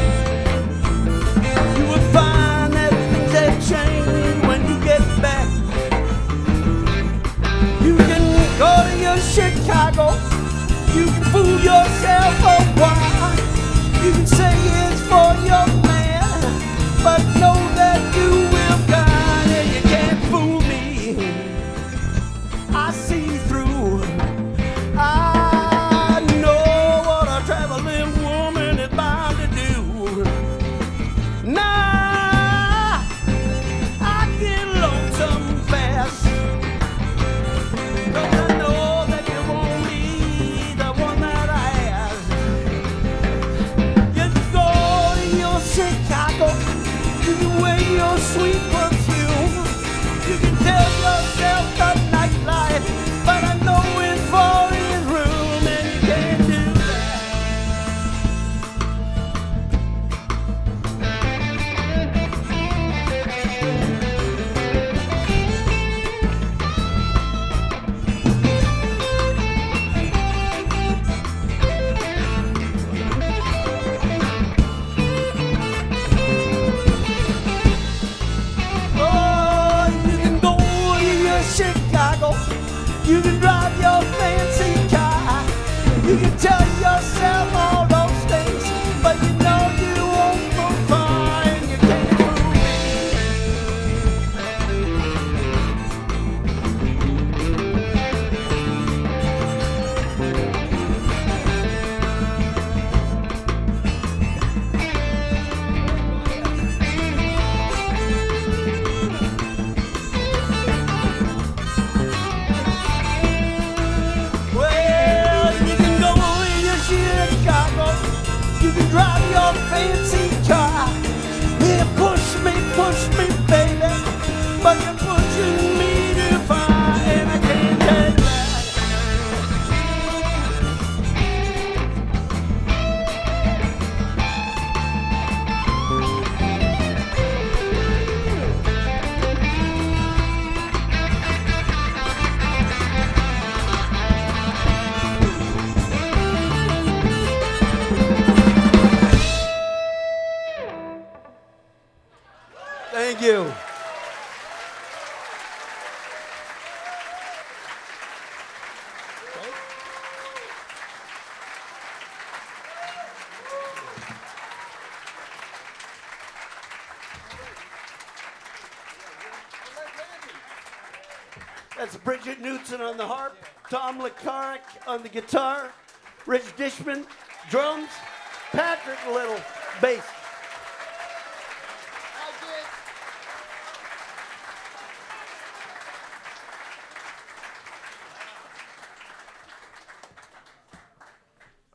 You will find that things have changed when you get back. You can go to your Chicago. You can fool yourself a while. You can say it's for your man, but know that you will die, and you can't fool me. I see through. I know what a traveling woman is bound to do. Nah, I get lonesome fast. 'Cause I know that you won't be the one that I ask. You go to your Chicago, you can wear your sweet perfume. You can tell yourself the nightlife, but I know it's for his room, and you can't do that. Oh, you can go to your Chicago. You can drive your fancy car. You can tell yourself all those things, but you know you won't go far, and you can't fool me. Well, you can go to your Chicago. You can drive your fancy car. Yeah, push me, baby. But you're pushing me too far, and I can't take that. Thank you. That's Brigitte Knudson on the harp, Tom Loncaric on the guitar, Rich Dishman, drums, Patrick Little, bass.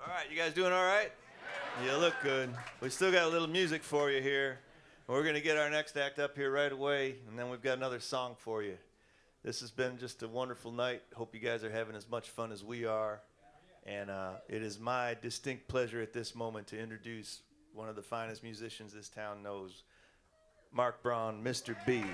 All right, you guys doing all right? You look good. We still got a little music for you here. We're going to get our next act up here right away, and then we've got another song for you. This has been just a wonderful night. Hope you guys are having as much fun as we are. And it is my distinct pleasure at this moment to introduce one of the finest musicians this town knows, Mark Braun, Mr. B.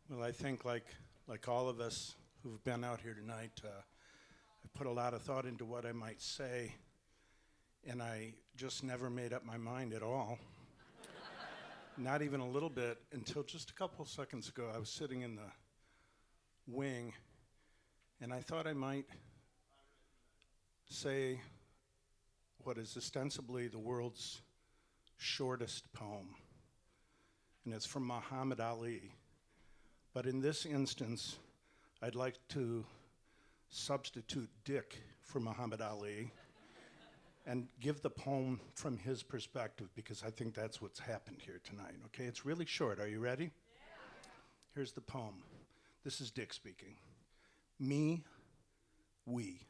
Well, I think like all of us who've been out here tonight, I put a lot of thought into what I might say, and I just never made up my mind at all. Not even a little bit until just a couple of seconds ago. I was sitting in the wing, and I thought I might say what is ostensibly the world's shortest poem, and it's from Muhammad Ali. But in this instance, I'd like to substitute Dick for Muhammad Ali and give the poem from his perspective, because I think that's what's happened here tonight, okay? It's really short. Are you ready? Yeah. Here's the poem. This is Dick speaking. Me, we.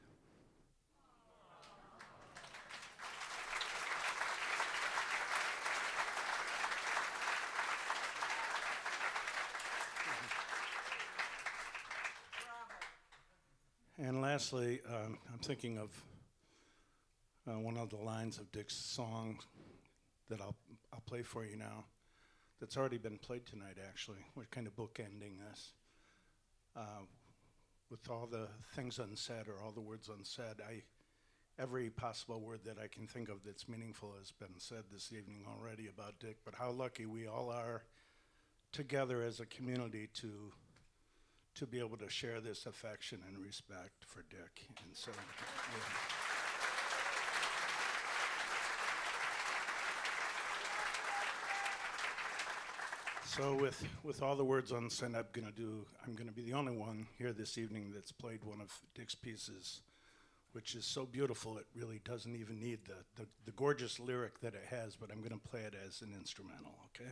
And lastly, I'm thinking of one of the lines of Dick's song that I'll play for you now. That's already been played tonight, actually. We're kind of bookending this. With all the things unsaid or all the words unsaid, every possible word that I can think of that's meaningful has been said this evening already about Dick, but how lucky we all are together as a community to be able to share this affection and respect for Dick. And so, So with all the words unsaid, I'm gonna be the only one here this evening that's played one of Dick's pieces, which is so beautiful it really doesn't even need the gorgeous lyric that it has, but I'm gonna play it as an instrumental, okay?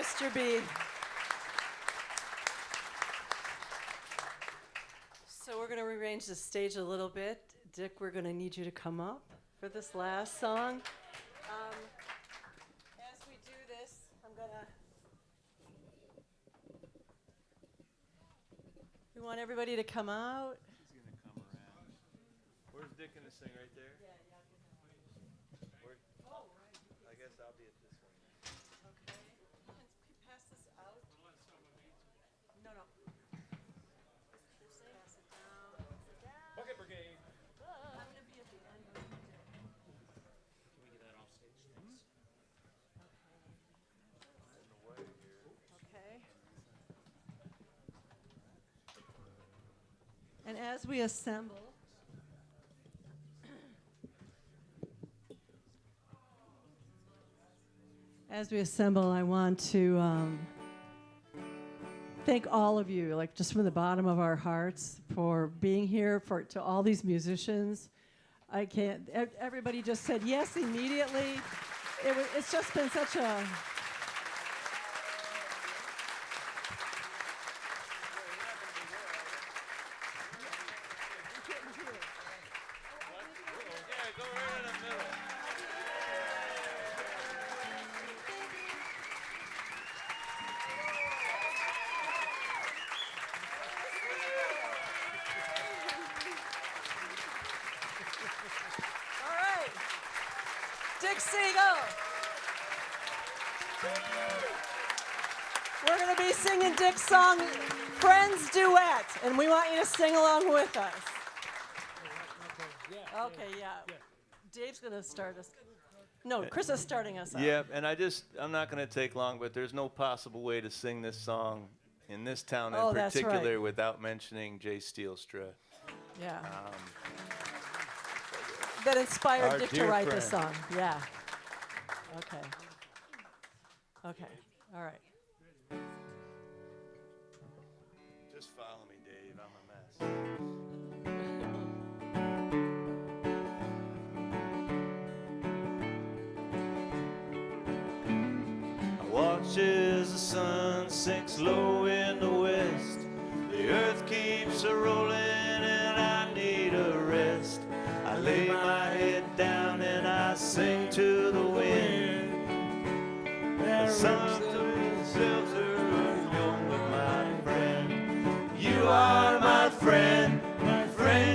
Mr. B. So we're going to rearrange the stage a little bit. Dick, we're going to need you to come up for this last song. As we do this, I'm going to... We want everybody to come out. He's going to come around. Where's Dick going to sing? Right there? Where? I guess I'll be at this one. Okay. Can you pass this out? No. Pass it down. Bucket Brigade. I'm going to be at the end. Can we get that off stage? Thanks. Okay. And as we assemble, I want to thank all of you, like just from the bottom of our hearts, for being here, to all these musicians. Everybody just said yes immediately. It's just been such a... Siegel. We're going to be singing Dick's song, Friends Duet, and we want you to sing along with us. Okay, yeah. Dave's going to start us. No, Chris is starting us out. Yep, and I'm not going to take long, but there's no possible way to sing this song in this town in particular without mentioning Jay Steelstra. Yeah. That inspired Dick to write this song. Yeah. Okay. All right. Just follow me, Dave. I'm a mess. I watch as the sun sinks low in the west. The earth keeps a rolling and I need a rest. I lay my head down and I sing to the wind. The sun to shelter home with my friend. You are my friend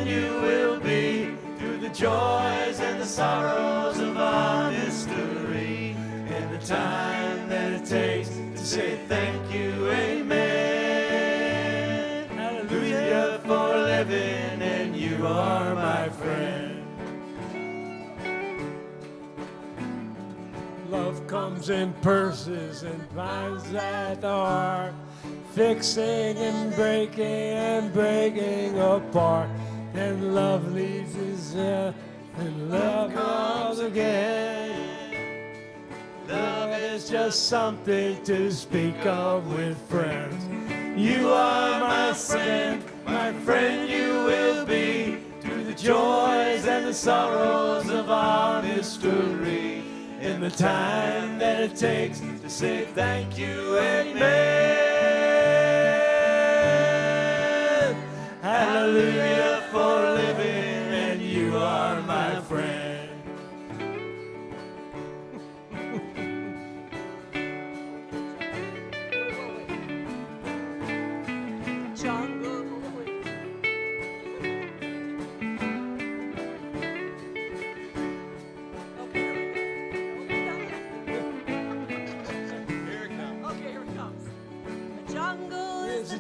you will be through the joys and the sorrows of our history. And the time that it takes to say thank you, amen. Hallelujah for living, and you are my friend. Love comes in purses and finds at the heart, fixing and breaking apart. Then love leaves us here, and love comes again. Love is just something to speak of with friends. You are my friend you will be through the joys and the sorrows of our history. In the time that it takes to say thank you, amen. Hallelujah for living, and you are my friend.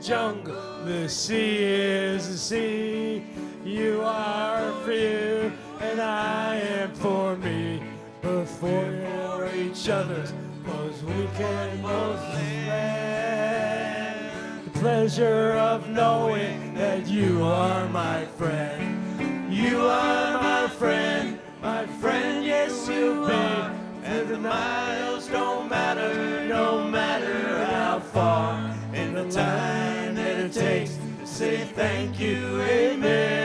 Jungle, the sea is the sea. You are for you, and I am for me. But for each other, cause we can both stand. The pleasure of knowing that you are my friend. You are my friend, yes you'll be. And the miles don't matter, no matter how far. In the time that it takes to say thank you, amen.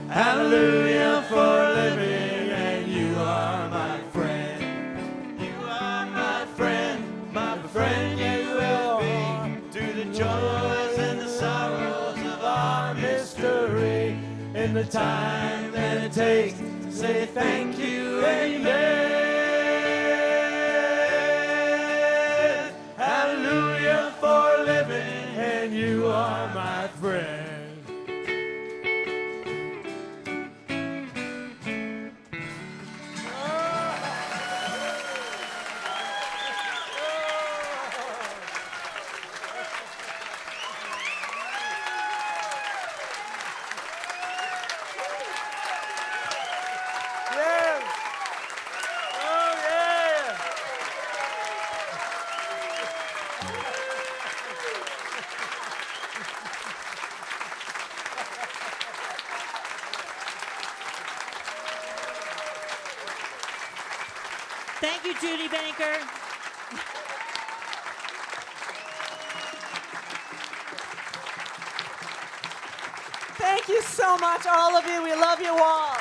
Hallelujah for living, and you are my friend. and the time that it takes to say thank you, amen. Hallelujah for living, and you are my friend. Thank you, Judy Banker. Thank you so much, all of you. We love you all.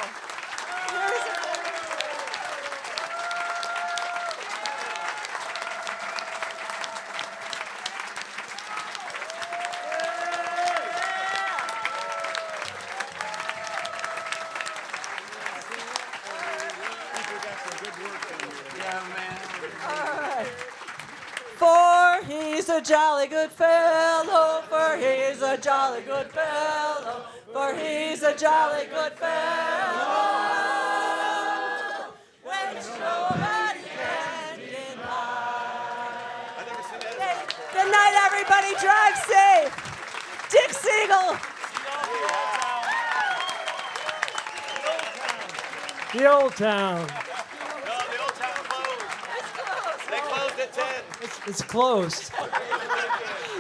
For he's a jolly good fellow, for he's a jolly good fellow, for he's a jolly good fellow, which nobody can deny. Hey, good night, everybody. Drive safe. Dick Siegel. The Old Town. They closed at 10. It's closed.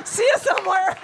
See you somewhere.